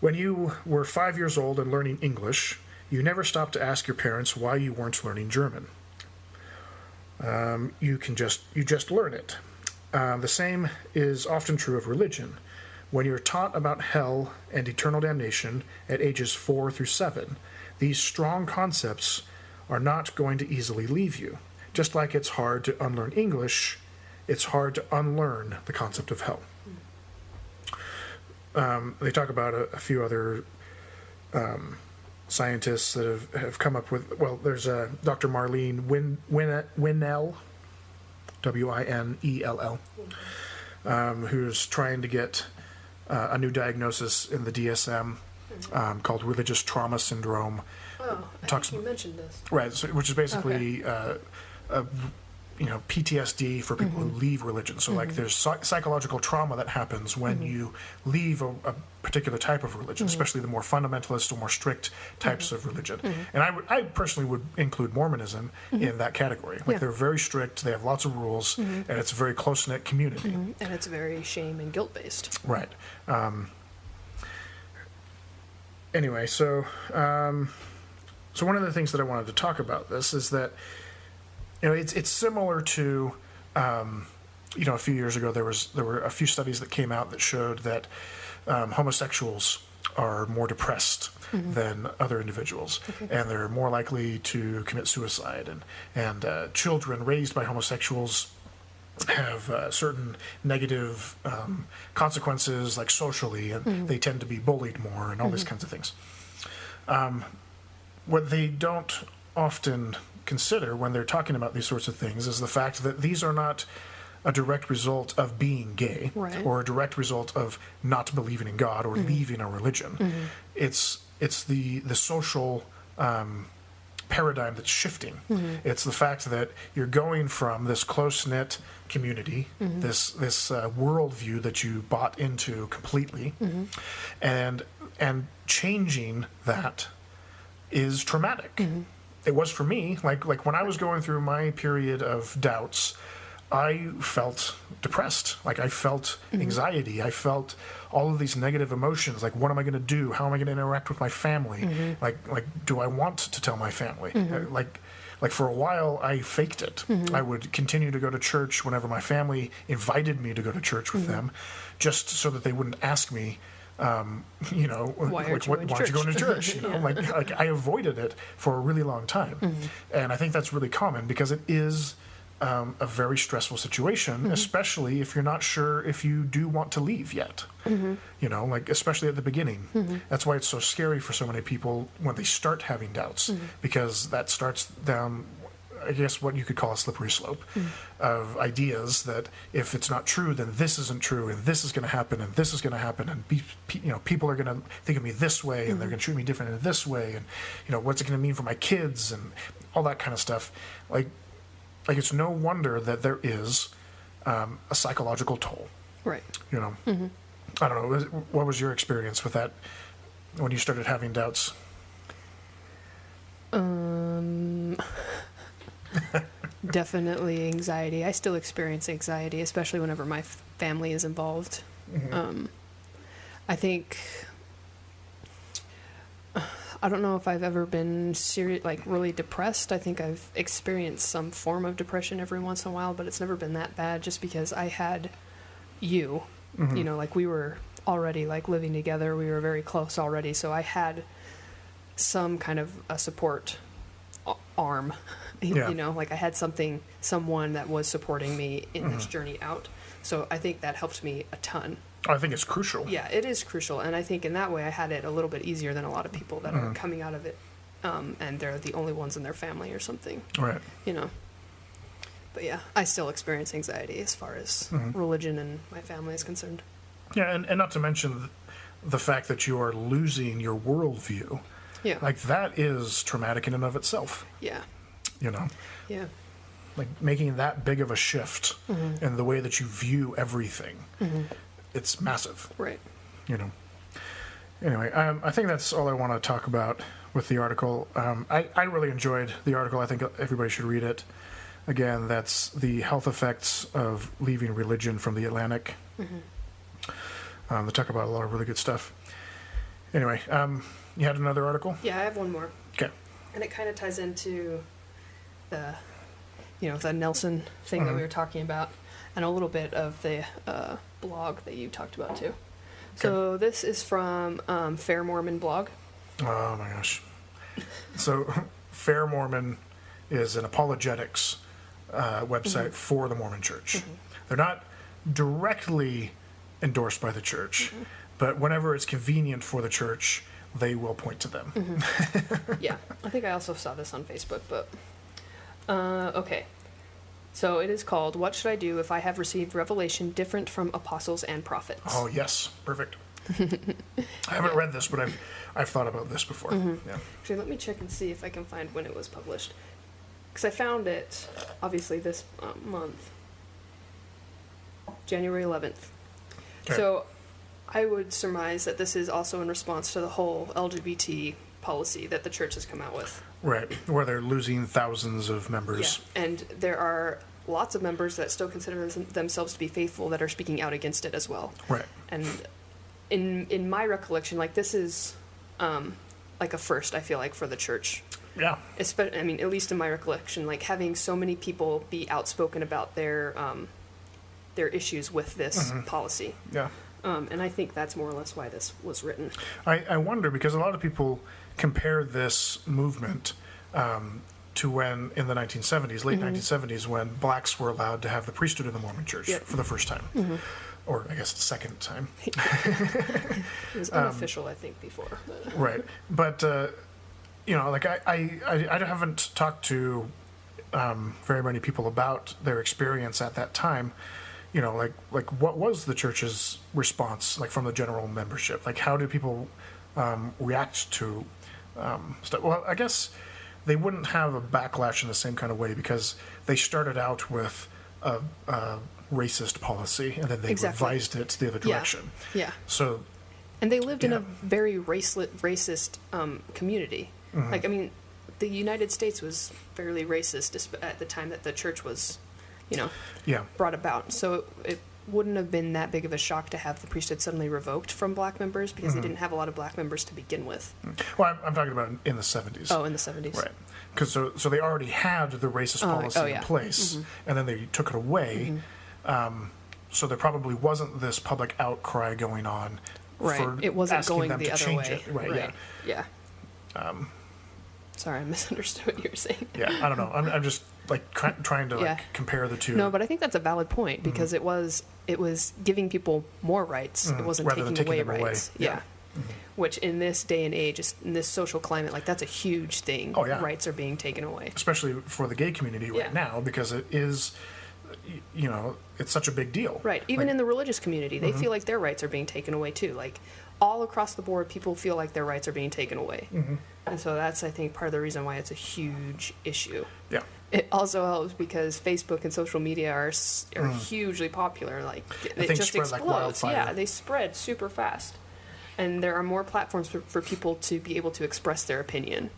Speaker 1: When you were 5 years old and learning English, you never stopped to ask your parents why you weren't learning German. You just learn it. The same is often true of religion. When you're taught about hell and eternal damnation at ages 4 through 7, these strong concepts are not going to easily leave you. Just like it's hard to unlearn English, it's hard to unlearn the concept of hell. They talk about a few other scientists that have come up with, there's Dr. Marlene Winell, Winell, who's trying to get a new diagnosis in the DSM called religious trauma syndrome.
Speaker 2: Oh, I think you mentioned this.
Speaker 1: Right, so, which is basically PTSD for people who leave religion. So like there's psychological trauma that happens when you leave a particular type of religion, especially the more fundamentalist or more strict types of religion. And I personally would include Mormonism in that category. Like they're very strict, they have lots of rules, and it's a very close-knit community.
Speaker 2: And it's very shame and guilt-based.
Speaker 1: Right. Anyway, so one of the things that I wanted to talk about this is that it's similar to a few years ago there were a few studies that came out that showed that homosexuals are more depressed than other individuals, and they're more likely to commit suicide, and children raised by homosexuals have certain negative consequences, like socially, and they tend to be bullied more and all these kinds of things. What they don't often consider when they're talking about these sorts of things is the fact that these are not a direct result of being gay, or a direct result of not believing in God or leaving a religion. It's the social paradigm that's shifting. It's the fact that you're going from this close-knit community, this worldview that you bought into completely, and changing that is traumatic. It was for me. Like when I was going through my period of doubts, I felt depressed. Like I felt anxiety. I felt all of these negative emotions. Like, what am I going to do? How am I going to interact with my family? Like, do I want to tell my family? Like for a while, I faked it. I would continue to go to church whenever my family invited me to go to church with them, just so that they wouldn't ask me, why aren't you going to church? Like I avoided it for a really long time, and I think that's really common because it is a very stressful situation, especially if you're not sure if you do want to leave yet. Especially at the beginning. That's why it's so scary for so many people when they start having doubts, because that starts down, I guess, what you could call a slippery slope of ideas that if it's not true, then this isn't true, and this is going to happen, and this is going to happen, and people are going to think of me this way, and they're going to treat me different in this way, and what's it going to mean for my kids, and all that kind of stuff. Like it's no wonder that there is a psychological toll. Right. I don't know. What was your experience with that when you started having doubts?
Speaker 2: Definitely anxiety. I still experience anxiety, especially whenever my family is involved. I think... I don't know if I've ever been really depressed. I think I've experienced some form of depression every once in a while, but it's never been that bad just because I had you. We were already living together. We were very close already, so I had some kind of a support arm. I had someone that was supporting me in this journey out. So I think that helped me a ton.
Speaker 1: I think it's crucial.
Speaker 2: Yeah, it is crucial. And I think in that way I had it a little bit easier than a lot of people that are coming out of it and they're the only ones in their family or something.
Speaker 1: Right.
Speaker 2: But yeah, I still experience anxiety as far as religion and my family is concerned.
Speaker 1: Yeah, and not to mention the fact that you are losing your worldview. Yeah. That is traumatic in and of itself.
Speaker 2: Yeah.
Speaker 1: Yeah. Making that big of a shift in the way that you view everything. It's massive.
Speaker 2: Right.
Speaker 1: Anyway, I think that's all I want to talk about with the article. I really enjoyed the article. I think everybody should read it. Again, that's The Health Effects of Leaving Religion from the Atlantic. They talk about a lot of really good stuff. Anyway, you had another article?
Speaker 2: Yeah, I have one more.
Speaker 1: Okay.
Speaker 2: And it kind of ties into the Nelson thing that we were talking about, and a little bit of the blog that you talked about too. Okay. So this is from Fair Mormon blog.
Speaker 1: Oh my gosh. So Fair Mormon is an apologetics website for the Mormon Church. They're not directly endorsed by the church, but whenever it's convenient for the church, they will point to them.
Speaker 2: Yeah, I think I also saw this on Facebook, but okay. So it is called, What Should I Do If I Have Received Revelation Different from Apostles and Prophets?
Speaker 1: Oh, yes. Perfect. I haven't read this, but I've thought about this before. Yeah.
Speaker 2: Actually, let me check and see if I can find when it was published.
Speaker 3: because I found it, obviously, this month, January 11th.
Speaker 1: Okay.
Speaker 3: So I would surmise that this is also in response to the whole LGBT policy that the church has come out with.
Speaker 1: Right, where they're losing thousands of members.
Speaker 3: Yeah. And there are lots of members that still consider themselves to be faithful that are speaking out against it as well.
Speaker 1: Right.
Speaker 3: And in my recollection, like, this is like a first, I feel like, for the church.
Speaker 1: Yeah.
Speaker 3: I mean, at least in my recollection, like, having so many people be outspoken about their issues with this policy.
Speaker 1: Yeah.
Speaker 3: And I think that's more or less why this was written.
Speaker 1: I wonder, because a lot of people compare this movement to when, in the 1970s, late 1970s, when blacks were allowed to have the priesthood in the Mormon church for the first time. Or, I guess, the second time.
Speaker 3: It was unofficial, I think, before.
Speaker 1: Right. But, you know, like, I haven't talked to very many people about their experience at that time. You know, like what was the church's response, like, from the general membership? Like, how did people react to stuff? Well, I guess they wouldn't have a backlash in the same kind of way, because they started out with a racist policy, and then they revised it the other direction.
Speaker 3: Yeah.
Speaker 1: So,
Speaker 3: and they lived in a very racist community. Like, I mean, the United States was fairly racist at the time that the church was, you know, brought about. So it wouldn't have been that big of a shock to have the priesthood suddenly revoked from black members, because they didn't have a lot of black members to begin with.
Speaker 1: Well, I'm talking about in the 70s.
Speaker 3: Oh, in the 70s.
Speaker 1: Right. Because so they already had the racist policy in place, and then they took it away. So there probably wasn't this public outcry going on. For
Speaker 3: it wasn't
Speaker 1: asking
Speaker 3: going
Speaker 1: them
Speaker 3: the
Speaker 1: to
Speaker 3: other
Speaker 1: change
Speaker 3: way.
Speaker 1: It. Right.
Speaker 3: Yeah. Sorry, I misunderstood what you were saying.
Speaker 1: Yeah, I don't know. I'm just like trying to like compare the two.
Speaker 3: No, but I think that's a valid point, because it was giving people more rights. It wasn't taking away rights. Yeah. Which in this day and age, in this social climate, like, that's a huge thing.
Speaker 1: Oh, yeah.
Speaker 3: Rights are being taken away.
Speaker 1: Especially for the gay community right now, because it is, you know, it's such a big deal.
Speaker 3: Right. Even in the religious community, they feel like their rights are being taken away too. Like, all across the board, people feel like their rights are being taken away. And so that's, I think, part of the reason why it's a huge issue.
Speaker 1: Yeah.
Speaker 3: It also helps because Facebook and social media are hugely popular. Like, it just explodes. Like, they spread super fast. And there are more platforms for people to be able to express their opinion.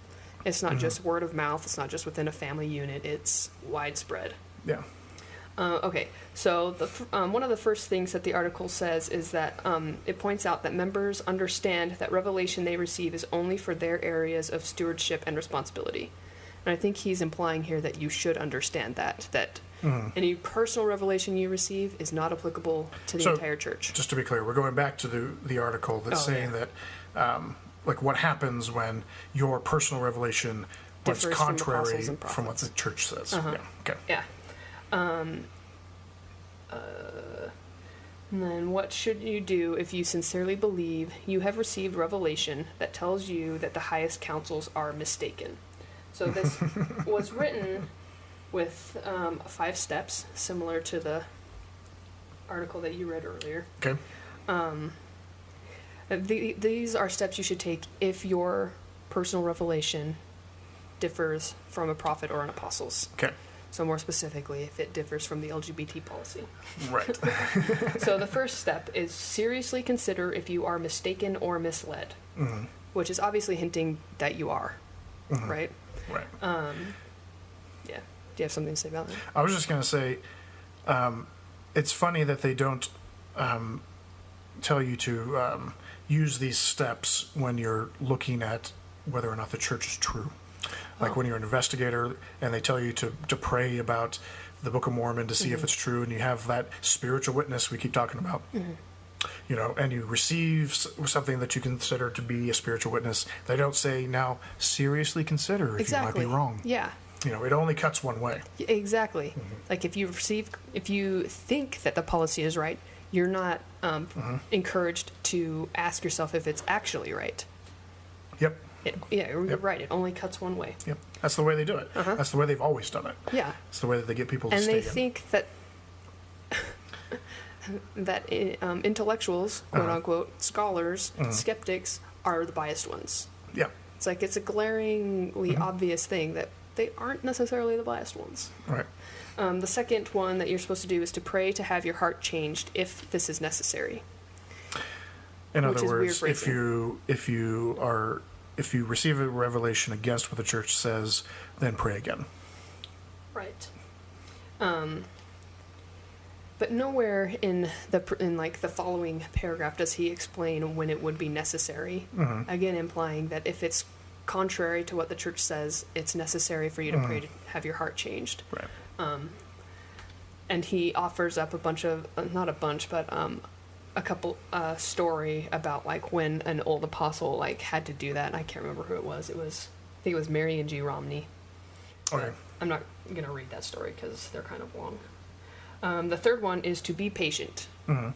Speaker 3: It's not just word of mouth. It's not just within a family unit. It's widespread.
Speaker 1: Yeah.
Speaker 3: Okay, so one of the first things that the article says is that it points out that members understand that revelation they receive is only for their areas of stewardship and responsibility. And I think he's implying here that you should understand that any personal revelation you receive is not applicable to the entire church. Just
Speaker 1: to be clear, we're going back to the article that's saying that, like, what happens when your personal revelation was contrary from what the church says. Yeah. Okay.
Speaker 3: Yeah. And then what should you do if you sincerely believe you have received revelation that tells you that the highest councils are mistaken? So this was written with 5 steps, similar to the article that you read earlier.
Speaker 1: Okay.
Speaker 3: These are steps you should take if your personal revelation differs from a prophet or an apostle's.
Speaker 1: Okay.
Speaker 3: So more specifically, if it differs from the LGBT policy.
Speaker 1: Right.
Speaker 3: So the first step is seriously consider if you are mistaken or misled, which is obviously hinting that you are, right?
Speaker 1: Right.
Speaker 3: Yeah. Do you have something to say about that?
Speaker 1: I was just going to say, it's funny that they don't tell you to use these steps when you're looking at whether or not the church is true. Like when you're an investigator and they tell you to pray about the Book of Mormon to see if it's true, and you have that spiritual witness we keep talking about, you know, and you receive something that you consider to be a spiritual witness, they don't say, now seriously consider if you might be wrong.
Speaker 3: Yeah.
Speaker 1: You know, it only cuts one way.
Speaker 3: Exactly. Like if you think that the policy is right, you're not encouraged to ask yourself if it's actually right.
Speaker 1: Yep.
Speaker 3: You're right. It only cuts one way.
Speaker 1: Yep. That's the way they do it. That's the way they've always done it.
Speaker 3: Yeah.
Speaker 1: It's the way that they get people to
Speaker 3: stay in. And they think that intellectuals, quote unquote, scholars, skeptics, are the biased ones.
Speaker 1: Yeah.
Speaker 3: It's like it's a glaringly obvious thing that
Speaker 2: they aren't necessarily the biased ones.
Speaker 1: Right.
Speaker 2: The second one that you're supposed to do is to pray to have your heart changed if this is necessary.
Speaker 1: In
Speaker 2: Which
Speaker 1: other
Speaker 2: is
Speaker 1: words,
Speaker 2: weird
Speaker 1: if you receive a revelation against what the church says, then pray again.
Speaker 2: Right. But nowhere in the following paragraph does he explain when it would be necessary.
Speaker 1: Mm-hmm.
Speaker 2: Again, implying that if it's contrary to what the church says, it's necessary for you to pray to have your heart changed.
Speaker 1: Right.
Speaker 2: And he offers up a bunch of, not a bunch, but a couple story about like when an old apostle like had to do that. And I can't remember who it was. I think it was Mary and G. Romney.
Speaker 1: Okay.
Speaker 2: I'm not going to read that story because they're kind of long. The third one is to be patient.
Speaker 1: Mm-hmm.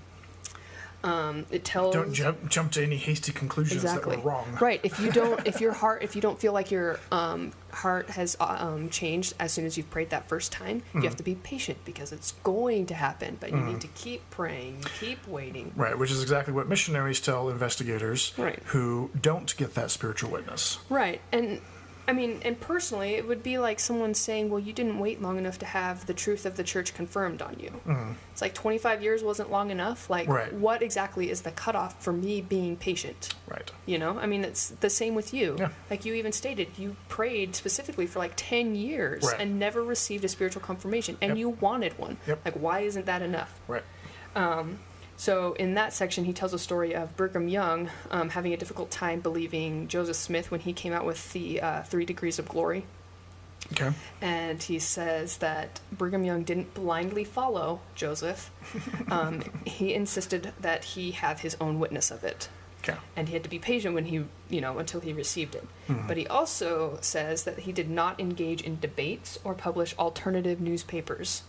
Speaker 2: It tells.
Speaker 1: Don't jump to any hasty conclusions that were wrong.
Speaker 2: Right. If you don't feel like your heart has changed as soon as you've prayed that first time, you have to be patient because it's going to happen. But you need to keep praying, keep waiting.
Speaker 1: Right, which is exactly what missionaries tell investigators who don't get that spiritual witness.
Speaker 2: Right, and I mean, and personally, it would be like someone saying, well, you didn't wait long enough to have the truth of the church confirmed on you. Mm-hmm. It's like 25 years wasn't long enough. Like, what exactly is the cutoff for me being patient?
Speaker 1: Right.
Speaker 2: You know, I mean, it's the same with you.
Speaker 1: Yeah.
Speaker 2: Like you even stated, you prayed specifically for like 10 years and never received a spiritual confirmation, and you wanted one.
Speaker 1: Yep.
Speaker 2: Like, why isn't that enough?
Speaker 1: Right.
Speaker 2: So in that section, he tells a story of Brigham Young having a difficult time believing Joseph Smith when he came out with the 3 Degrees of Glory.
Speaker 1: Okay.
Speaker 2: And he says that Brigham Young didn't blindly follow Joseph. He insisted that he have his own witness of it.
Speaker 1: Okay.
Speaker 2: And he had to be patient when he, until he received it. Mm-hmm. But he also says that he did not engage in debates or publish alternative newspapers.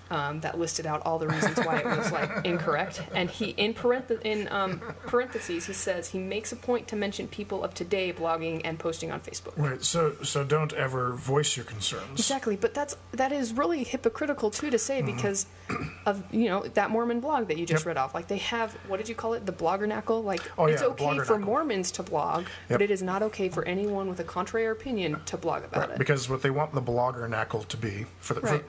Speaker 2: That listed out all the reasons why it was like incorrect, and he in parentheses he says he makes a point to mention people of today blogging and posting on Facebook.
Speaker 1: Right. So don't ever voice your concerns.
Speaker 2: Exactly, but that is really hypocritical too to say because of that Mormon blog that you just read off. Like they have, what did you call it, the bloggernacle? Like it's okay for Mormons to blog, but it is not okay for anyone with a contrary opinion to blog about it.
Speaker 1: Because what they want the bloggernacle to be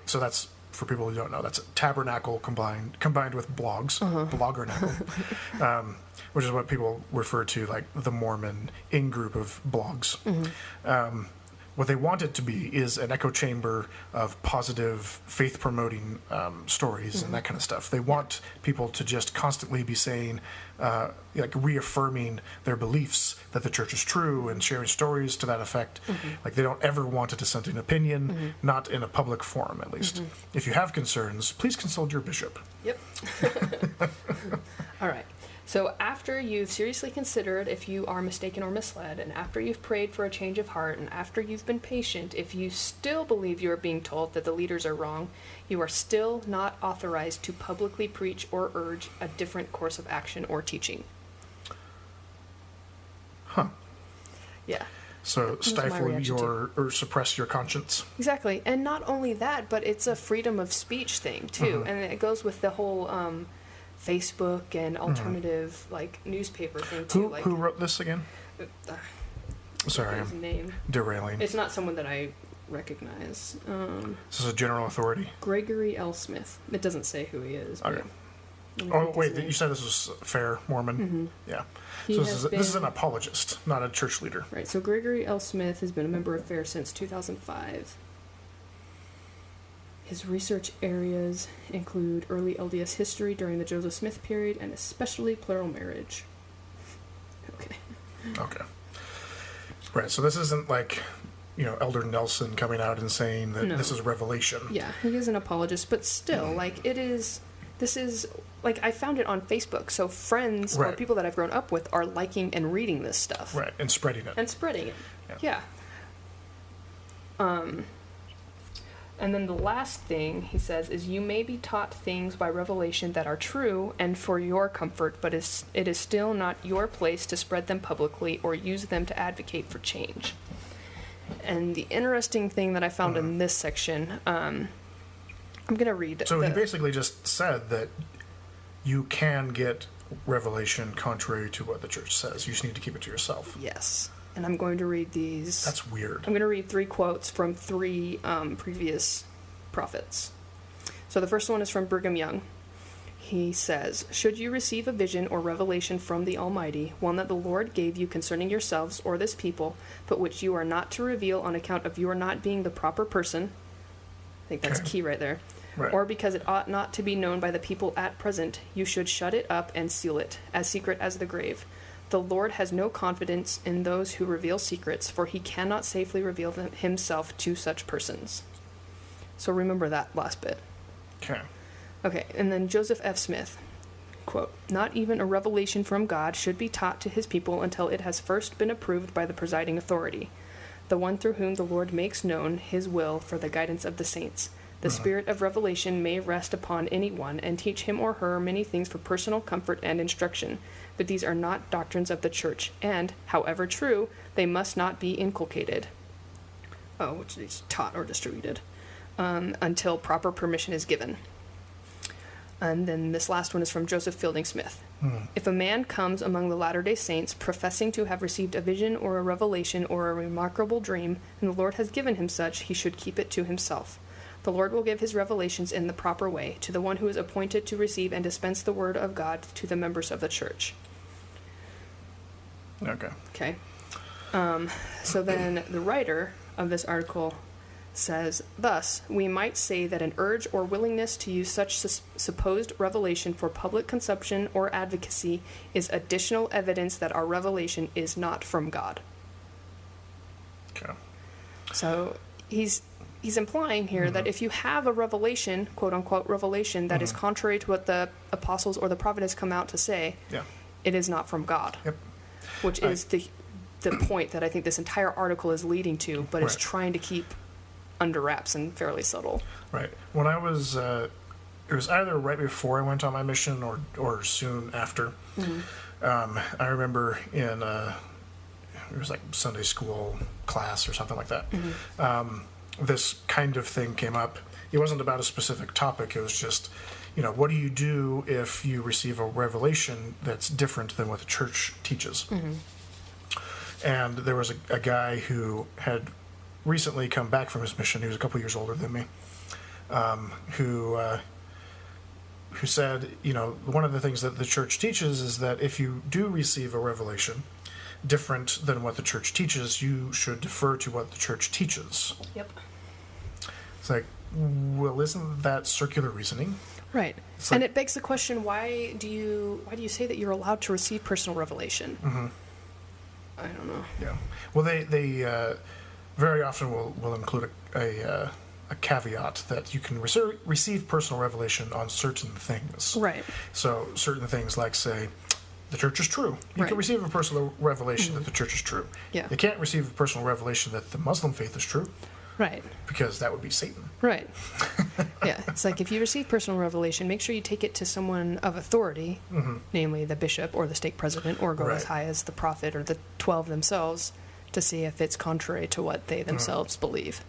Speaker 1: so that's. For people who don't know, that's a tabernacle combined with blogs, bloggernacle, which is what people refer to like the Mormon in-group of blogs. Mm-hmm. What they want it to be is an echo chamber of positive, faith-promoting stories and that kind of stuff. They want people to just constantly be saying, like reaffirming their beliefs that the church is true and sharing stories to that effect. Mm-hmm. Like they don't ever want a dissenting opinion, not in a public forum at least. Mm-hmm. If you have concerns, please consult your bishop.
Speaker 2: Yep. All right. So after you've seriously considered if you are mistaken or misled, and after you've prayed for a change of heart, and after you've been patient, if you still believe you are being told that the leaders are wrong, you are still not authorized to publicly preach or urge a different course of action or teaching.
Speaker 1: Huh.
Speaker 2: Yeah.
Speaker 1: So stifle or suppress your conscience.
Speaker 2: Exactly. And not only that, but it's a freedom of speech thing, too. And it goes with the whole Facebook and alternative like newspaper thing too.
Speaker 1: Who wrote this again? Sorry,
Speaker 2: his name.
Speaker 1: Derailing.
Speaker 2: It's not someone that I recognize.
Speaker 1: This is a general authority.
Speaker 2: Gregory L. Smith. It doesn't say who he is.
Speaker 1: Okay. Oh wait, you said this was fair Mormon. Mm-hmm. Yeah. So this is an apologist, not a church leader.
Speaker 2: Right. So Gregory L. Smith has been a member of FAIR since 2005. His research areas include early LDS history during the Joseph Smith period and especially plural marriage.
Speaker 1: Okay. Right, so this isn't like, Elder Nelson coming out and saying that this is revelation.
Speaker 2: Yeah, he is an apologist, but still, this is, I found it on Facebook, so friends or people that I've grown up with are liking and reading this stuff.
Speaker 1: Right, and spreading it.
Speaker 2: Yeah. And then the last thing he says is, you may be taught things by revelation that are true and for your comfort, but it is still not your place to spread them publicly or use them to advocate for change. And the interesting thing that I found in this section, I'm going to read.
Speaker 1: So he basically just said that you can get revelation contrary to what the church says. You just need to keep it to yourself.
Speaker 2: Yes. and I'm going to read these.
Speaker 1: That's weird.
Speaker 2: I'm going to read 3 quotes from 3 previous prophets. So the first one is from Brigham Young. He says, "Should you receive a vision or revelation from the Almighty, one that the Lord gave you concerning yourselves or this people, but which you are not to reveal on account of your not being the proper person," I think that's key right there,
Speaker 1: Right.
Speaker 2: "or because it ought not to be known by the people at present, you should shut it up and seal it, as secret as the grave. The Lord has no confidence in those who reveal secrets, for he cannot safely reveal himself to such persons." So remember that last bit.
Speaker 1: Okay.
Speaker 2: Okay, and then Joseph F. Smith, quote, "Not even a revelation from God should be taught to his people until it has first been approved by the presiding authority, the one through whom the Lord makes known his will for the guidance of the saints. The spirit of revelation may rest upon anyone and teach him or her many things for personal comfort and instruction, but these are not doctrines of the church, and, however true, they must not be inculcated," which is taught or distributed, "until proper permission is given." And then this last one is from Joseph Fielding Smith. "If a man comes among the Latter-day Saints professing to have received a vision or a revelation or a remarkable dream, and the Lord has given him such, he should keep it to himself. The Lord will give his revelations in the proper way to the one who is appointed to receive and dispense the word of God to the members of the church."
Speaker 1: Okay.
Speaker 2: Okay. So then the writer of this article says, "Thus, we might say that an urge or willingness to use such supposed revelation for public consumption or advocacy is additional evidence that our revelation is not from God."
Speaker 1: Okay.
Speaker 2: So he's implying here that if you have a revelation, quote unquote revelation, that is contrary to what the apostles or the prophet has come out to say,
Speaker 1: Yeah.
Speaker 2: it is not from God.
Speaker 1: Yep.
Speaker 2: Which is the point that I think this entire article is leading to, but it's
Speaker 1: Right.
Speaker 2: trying to keep under wraps and fairly subtle.
Speaker 1: Right. When I was, it was either right before I went on my mission or soon after. I remember in it was like Sunday school class or something like that. This kind of thing came up. It wasn't about a specific topic. It was just, what do you do if you receive a revelation that's different than what the church teaches? And there was a guy who had recently come back from his mission. He was a couple years older than me, who said, one of the things that the church teaches is that if you do receive a revelation different than what the church teaches, you should defer to what the church teaches.
Speaker 2: Yep.
Speaker 1: It's like, well, isn't that circular reasoning?
Speaker 2: Right.
Speaker 1: It's
Speaker 2: And
Speaker 1: like-
Speaker 2: it begs the question, why do you say that you're allowed to receive personal revelation? I don't know.
Speaker 1: Yeah. Well, they very often will include a caveat that you can receive personal revelation on certain things.
Speaker 2: Right.
Speaker 1: So certain things like, say, the church is true. You
Speaker 2: Right.
Speaker 1: can receive a personal revelation that the church is true.
Speaker 2: Yeah.
Speaker 1: You can't receive a personal revelation that the Muslim faith is true,
Speaker 2: Right.
Speaker 1: because that would be Satan.
Speaker 2: Right. Yeah. It's like, if you receive personal revelation, make sure you take it to someone of authority, namely the bishop or the stake president, or go as
Speaker 1: Right.
Speaker 2: high as the prophet or the 12 themselves, to see if it's contrary to what they themselves believe.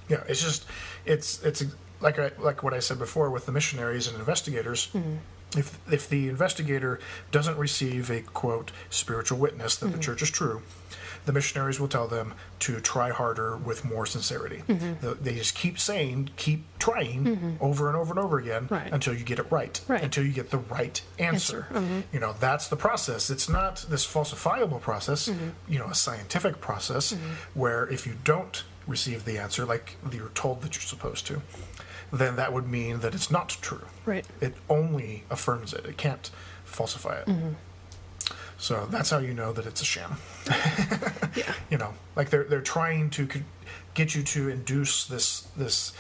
Speaker 1: Yeah, it's just it's like what I said before with the missionaries and investigators. If the investigator doesn't receive a quote spiritual witness that the church is true, the missionaries will tell them to try harder with more sincerity. They just keep trying over and over and over again
Speaker 2: Right.
Speaker 1: until you get it right,
Speaker 2: Right.
Speaker 1: until you get the right answer. That's the process. It's not this falsifiable process, a scientific process where if you don't receive the answer like you're told that you're supposed to, then that would mean that it's not true.
Speaker 2: Right.
Speaker 1: It only affirms it. It can't falsify it. So that's how you know that it's a sham.
Speaker 2: Yeah.
Speaker 1: Like they're trying to get you to induce this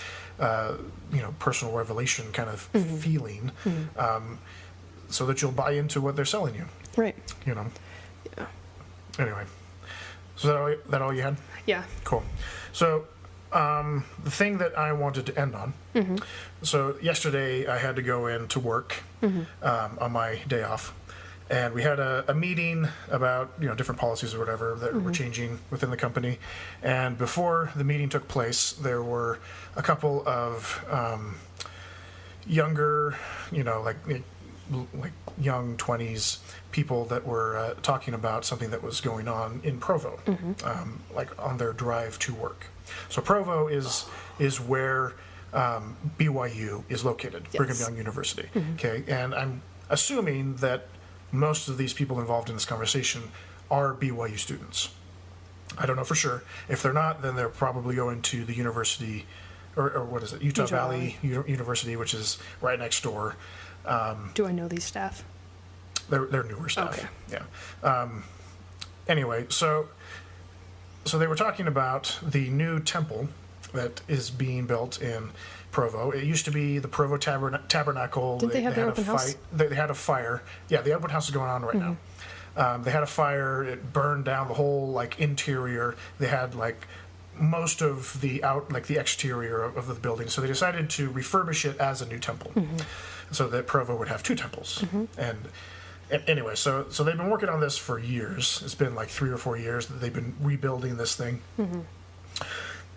Speaker 1: personal revelation kind of feeling, so that you'll buy into what they're selling you.
Speaker 2: Right.
Speaker 1: Yeah. Anyway, so that all you had?
Speaker 2: Yeah.
Speaker 1: Cool. So the thing that I wanted to end on. So yesterday I had to go in to work on my day off. And we had a meeting about different policies or whatever that were changing within the company. And before the meeting took place, there were a couple of younger, like young 20s people that were talking about something that was going on in Provo, like on their drive to work. So Provo is where BYU is located,
Speaker 2: Yes.
Speaker 1: Brigham Young University. Okay, and I'm assuming that most of these people involved in this conversation are BYU students. I don't know for sure. If they're not, then they're probably going to the university, or what is it, Utah Valley University, which is right next door.
Speaker 2: Do I know these staff?
Speaker 1: They're newer staff.
Speaker 2: Okay.
Speaker 1: Yeah. Anyway, so they were talking about the new temple that is being built in Provo. It used to be the Provo Tabernacle.
Speaker 2: Didn't they have their
Speaker 1: had
Speaker 2: open
Speaker 1: a
Speaker 2: house?
Speaker 1: They had a fire. Yeah, the open house is going on right now. They had a fire. It burned down the whole like interior. They had like most of the the exterior of the building. So they decided to refurbish it as a new temple, so that Provo would have two temples. And anyway, so they've been working on this for years. It's been like 3 or 4 years that they've been rebuilding this thing.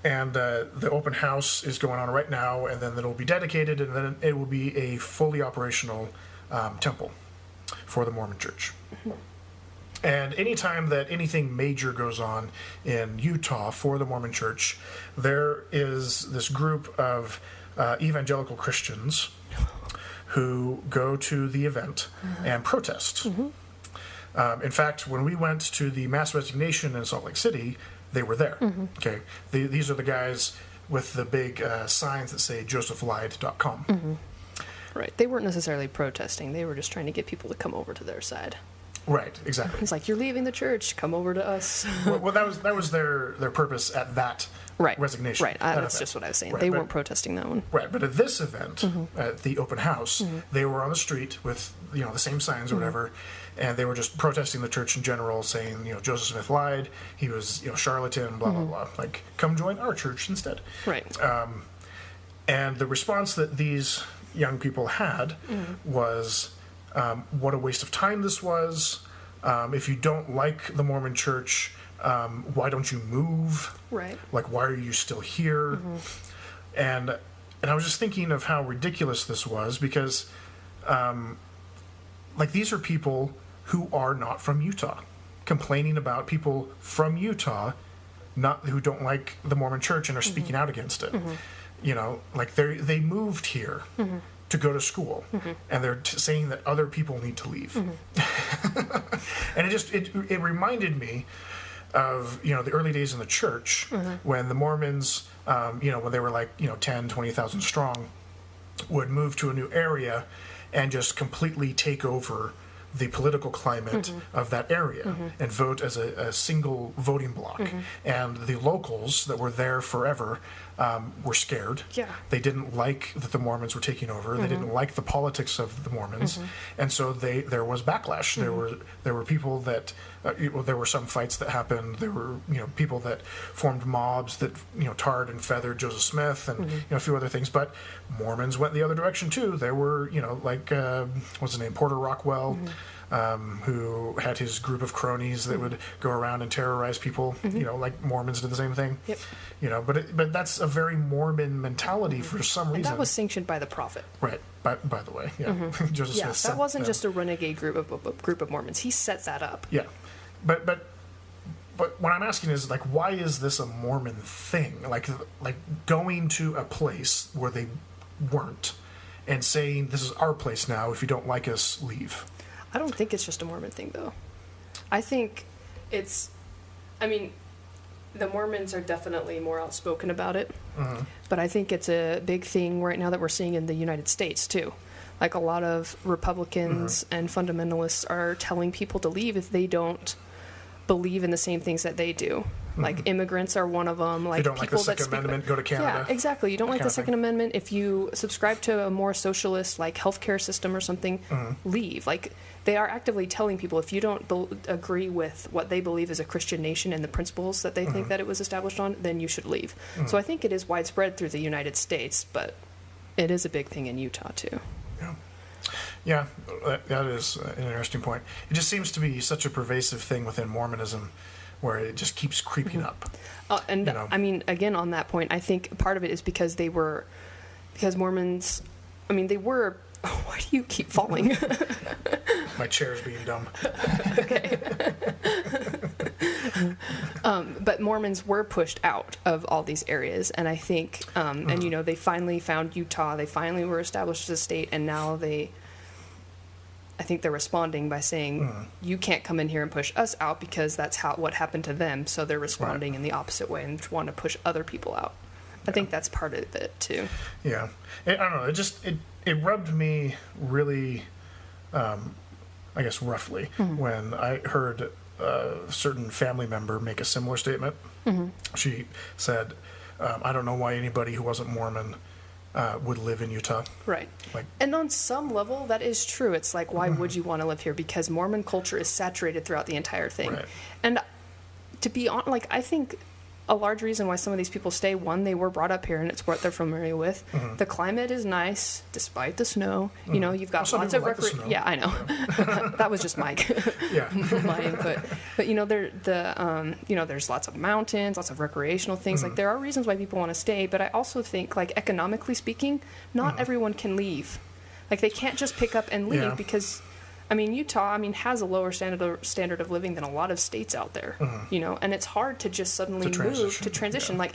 Speaker 1: And the open house is going on right now, and then it'll be dedicated, and then it will be a fully operational temple for the Mormon Church. And anytime that anything major goes on in Utah for the Mormon Church, there is this group of evangelical Christians who go to the event and protest. In fact, when we went to the mass resignation in Salt Lake City, they were there. Okay, these are the guys with the big signs that say josephlied.com.
Speaker 2: Right. They weren't necessarily protesting. They were just trying to get people to come over to their side.
Speaker 1: Right, exactly.
Speaker 2: It's like, you're leaving the church, come over to us.
Speaker 1: well, that was their purpose at that resignation.
Speaker 2: Right. That's just what I was saying. They weren't protesting that one.
Speaker 1: Right, but at this event, at the open house, they were on the street with the same signs or whatever, and they were just protesting the church in general, saying Joseph Smith lied, he was charlatan, blah blah blah. Like, come join our church instead.
Speaker 2: Right.
Speaker 1: And the response that these young people had was, what a waste of time this was. If you don't like the Mormon Church, why don't you move?
Speaker 2: Right.
Speaker 1: Like, why are you still here? And I was just thinking of how ridiculous this was, because these are people who are not from Utah, complaining about people from Utah who don't like the Mormon Church and are speaking out against it. They moved here to go to school, and they're saying that other people need to leave. And it reminded me of the early days in the church, when the Mormons, when they were 10, 20,000 strong, would move to a new area and just completely take over the political climate of that area and vote as a single voting bloc. And the locals that were there forever were scared.
Speaker 2: Yeah.
Speaker 1: They didn't like that the Mormons were taking over. They didn't like the politics of the Mormons. And so there was backlash. There were people that there were some fights that happened. There were people that formed mobs that tarred and feathered Joseph Smith and a few other things. But Mormons went the other direction too. There were what's his name, Porter Rockwell, who had his group of cronies that would go around and terrorize people. Like Mormons did the same thing.
Speaker 2: Yep.
Speaker 1: But that's a very Mormon mentality for some reason.
Speaker 2: And that was sanctioned by the prophet.
Speaker 1: Right. By the way, yeah. Joseph Smith
Speaker 2: That wasn't just a renegade group of Mormons. He set that up.
Speaker 1: Yeah. But what I'm asking is, why is this a Mormon thing? Like going to a place where they weren't and saying, this is our place now, if you don't like us, leave.
Speaker 2: I don't think it's just a Mormon thing, though. I think the Mormons are definitely more outspoken about it, but I think it's a big thing right now that we're seeing in the United States, too. Like, a lot of Republicans and fundamentalists are telling people to leave if they don't believe in the same things that they do. Like, immigrants are one of them. Like,
Speaker 1: if you don't like the Second Amendment, go to Canada.
Speaker 2: Yeah, exactly. You don't like the Second Amendment. If you subscribe to a more socialist, healthcare system or something, leave. Like, they are actively telling people, if you don't agree with what they believe is a Christian nation and the principles that they think that it was established on, then you should leave. So I think it is widespread through the United States, but it is a big thing in Utah, too.
Speaker 1: Yeah, that is an interesting point. It just seems to be such a pervasive thing within Mormonism, where it just keeps creeping up.
Speaker 2: Again, on that point, I think part of it is because Mormons, they were Oh, why do you keep falling?
Speaker 1: My chair's being dumb.
Speaker 2: Okay. But Mormons were pushed out of all these areas, and I think, and you know, they finally found Utah. They finally were established as a state, and now I think they're responding by saying, you can't come in here and push us out because that's what happened to them. So they're responding in the opposite way and want to push other people out. I think that's part of it too.
Speaker 1: Yeah, I don't know. It rubbed me really, I guess, roughly when I heard a certain family member make a similar statement. She said, "I don't know why anybody who wasn't Mormon would live in Utah."
Speaker 2: Right.
Speaker 1: Like,
Speaker 2: and on some level, that is true. It's like, why would you want to live here? Because Mormon culture is saturated throughout the entire thing.
Speaker 1: Right.
Speaker 2: And to be honest, like, I think a large reason why some of these people stay, one, they were brought up here and it's what they're familiar with. The climate is nice despite the snow. You know, you've got lots of recreation. Yeah, I know. Yeah. That was just my input. But you know, there's lots of mountains, lots of recreational things. Like, there are reasons why people want to stay, but I also think, like, economically speaking, not everyone can leave. Like, they can't just pick up and leave because, I mean, Utah, has a lower standard of living than a lot of states out there, you know, and it's hard to just suddenly move to transition. Like,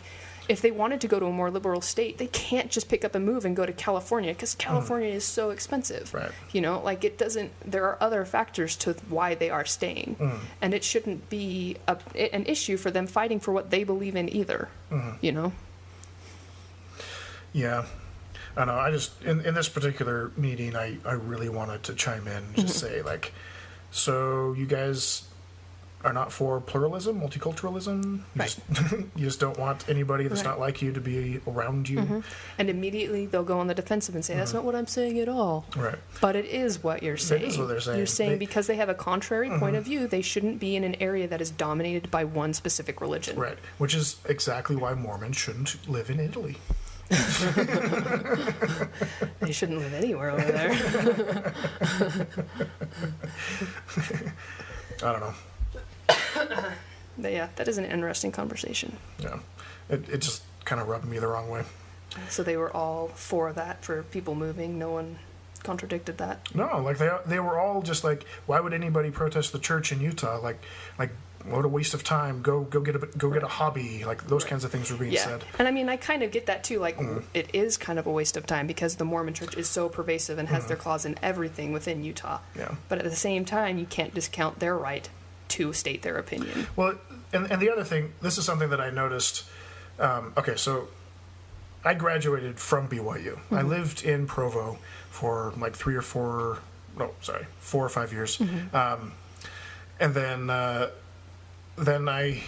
Speaker 2: if they wanted to go to a more liberal state, they can't just pick up and move and go to California because California is so expensive. Right. You know, like, there are other factors to why they are staying, and it shouldn't be an issue for them fighting for what they believe in either, you know?
Speaker 1: Yeah. I don't know. I just, in this particular meeting, I really wanted to chime in and just say, like, so you guys are not for pluralism, multiculturalism? You just don't want anybody that's not like you to be around you?
Speaker 2: And immediately they'll go on the defensive and say, that's not what I'm saying at all.
Speaker 1: Right.
Speaker 2: But it is what you're saying.
Speaker 1: It is what they're saying.
Speaker 2: You're saying because they have a contrary point of view, they shouldn't be in an area that is dominated by one specific religion.
Speaker 1: Right. Which is exactly why Mormons shouldn't live in Italy.
Speaker 2: They shouldn't live anywhere over there.
Speaker 1: I don't know.
Speaker 2: But yeah, that is an interesting conversation.
Speaker 1: Yeah. It just kind of rubbed me the wrong way.
Speaker 2: So they were all for that, for people moving. No one contradicted that.
Speaker 1: No, like they were all just like, why would anybody protest the church in Utah? Like what a waste of time. Go get a hobby. Like, those kinds of things were being said.
Speaker 2: And I mean, I kind of get that too. Like, it is kind of a waste of time because the Mormon Church is so pervasive and has their claws in everything within Utah.
Speaker 1: Yeah.
Speaker 2: But at the same time, you can't discount their right to state their opinion.
Speaker 1: Well, and the other thing, this is something that I noticed. Okay, so I graduated from BYU. I lived in Provo for like 4 or 5 years. And then I,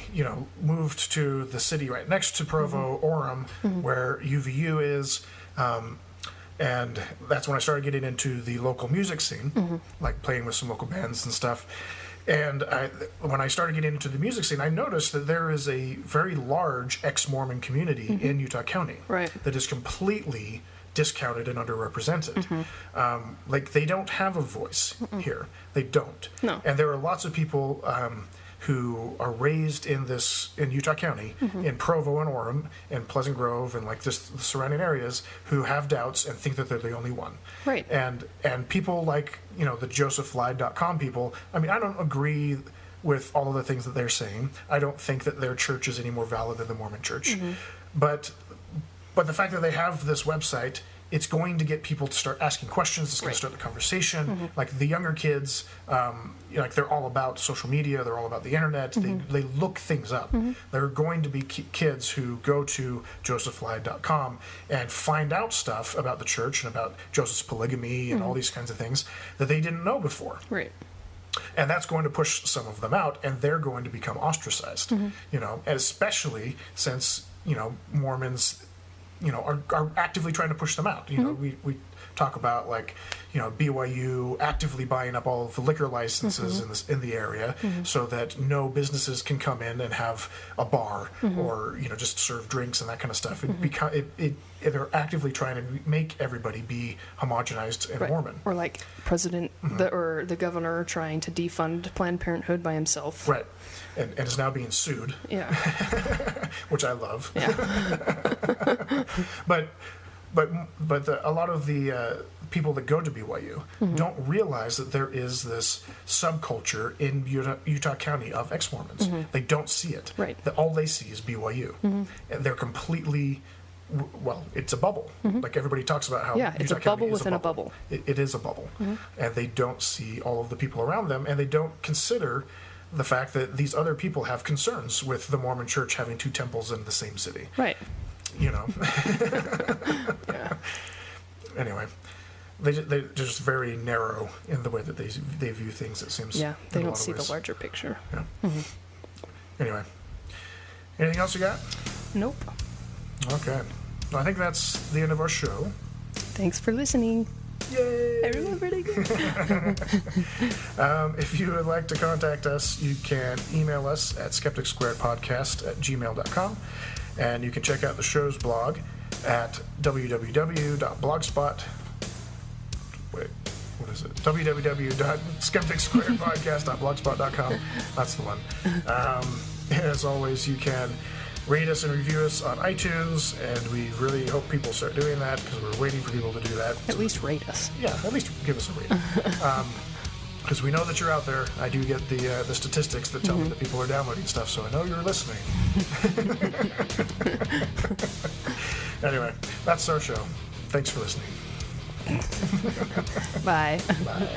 Speaker 1: moved to the city right next to Provo, Orem, where UVU is, and that's when I started getting into the local music scene, like playing with some local bands and stuff. And when I started getting into the music scene, I noticed that there is a very large ex-Mormon community in Utah County that is completely discounted and underrepresented. Like, they don't have a voice here. They don't.
Speaker 2: No.
Speaker 1: And there are lots of people who are raised in Utah County, in Provo and Orem and Pleasant Grove and like just the surrounding areas, who have doubts and think that they're the only one.
Speaker 2: Right.
Speaker 1: And people like, the josephlied.com people, I mean, I don't agree with all of the things that they're saying. I don't think that their church is any more valid than the Mormon Church. But the fact that they have this website, it's going to get people to start asking questions. It's going to start the conversation. Like, the younger kids, like, they're all about social media. They're all about the internet. They look things up. There are going to be kids who go to josephlied.com and find out stuff about the church and about Joseph's polygamy and all these kinds of things that they didn't know before.
Speaker 2: Right.
Speaker 1: And that's going to push some of them out, and they're going to become ostracized. Especially since, Mormons are actively trying to push them out. We talk about, like, BYU actively buying up all of the liquor licenses in the area so that no businesses can come in and have a bar or just serve drinks and that kind of stuff. They're actively trying to make everybody be homogenized and Mormon.
Speaker 2: Or like the governor trying to defund Planned Parenthood by himself.
Speaker 1: Right. And is now being sued.
Speaker 2: Yeah.
Speaker 1: Which I love.
Speaker 2: Yeah.
Speaker 1: But a lot of the people that go to BYU don't realize that there is this subculture in Utah County of ex-Mormons. They don't see it.
Speaker 2: Right.
Speaker 1: All they see is BYU. And they're completely, well, it's a bubble. Like everybody talks about how
Speaker 2: Yeah, it's
Speaker 1: Utah
Speaker 2: a
Speaker 1: County
Speaker 2: bubble
Speaker 1: is
Speaker 2: within a bubble.
Speaker 1: It is a bubble. And they don't see all of the people around them, and they don't consider the fact that these other people have concerns with the Mormon church having two temples in the same city.
Speaker 2: Right.
Speaker 1: You know.
Speaker 2: Yeah.
Speaker 1: Anyway, they're just very narrow in the way that they view things, it seems.
Speaker 2: Yeah, they
Speaker 1: in a
Speaker 2: don't
Speaker 1: lot of
Speaker 2: see
Speaker 1: ways.
Speaker 2: the larger picture.
Speaker 1: Yeah. Anyway, anything else you got?
Speaker 2: Nope.
Speaker 1: Okay. Well, I think that's the end of our show.
Speaker 2: Thanks for listening.
Speaker 1: Yay!
Speaker 2: I remembered again.
Speaker 1: If you would like to contact us, you can email us at skepticsquaredpodcast@gmail.com, and you can check out the show's blog at www.skepticsquaredpodcast.blogspot.com. That's the one. As always, you can rate us and review us on iTunes, and we really hope people start doing that because we're waiting for people to do that.
Speaker 2: At least rate us.
Speaker 1: Yeah, at least give us a rating. Because we know that you're out there. I do get the statistics that tell me that people are downloading stuff, so I know you're listening. Anyway, that's our show. Thanks for listening.
Speaker 2: Bye.
Speaker 1: Bye.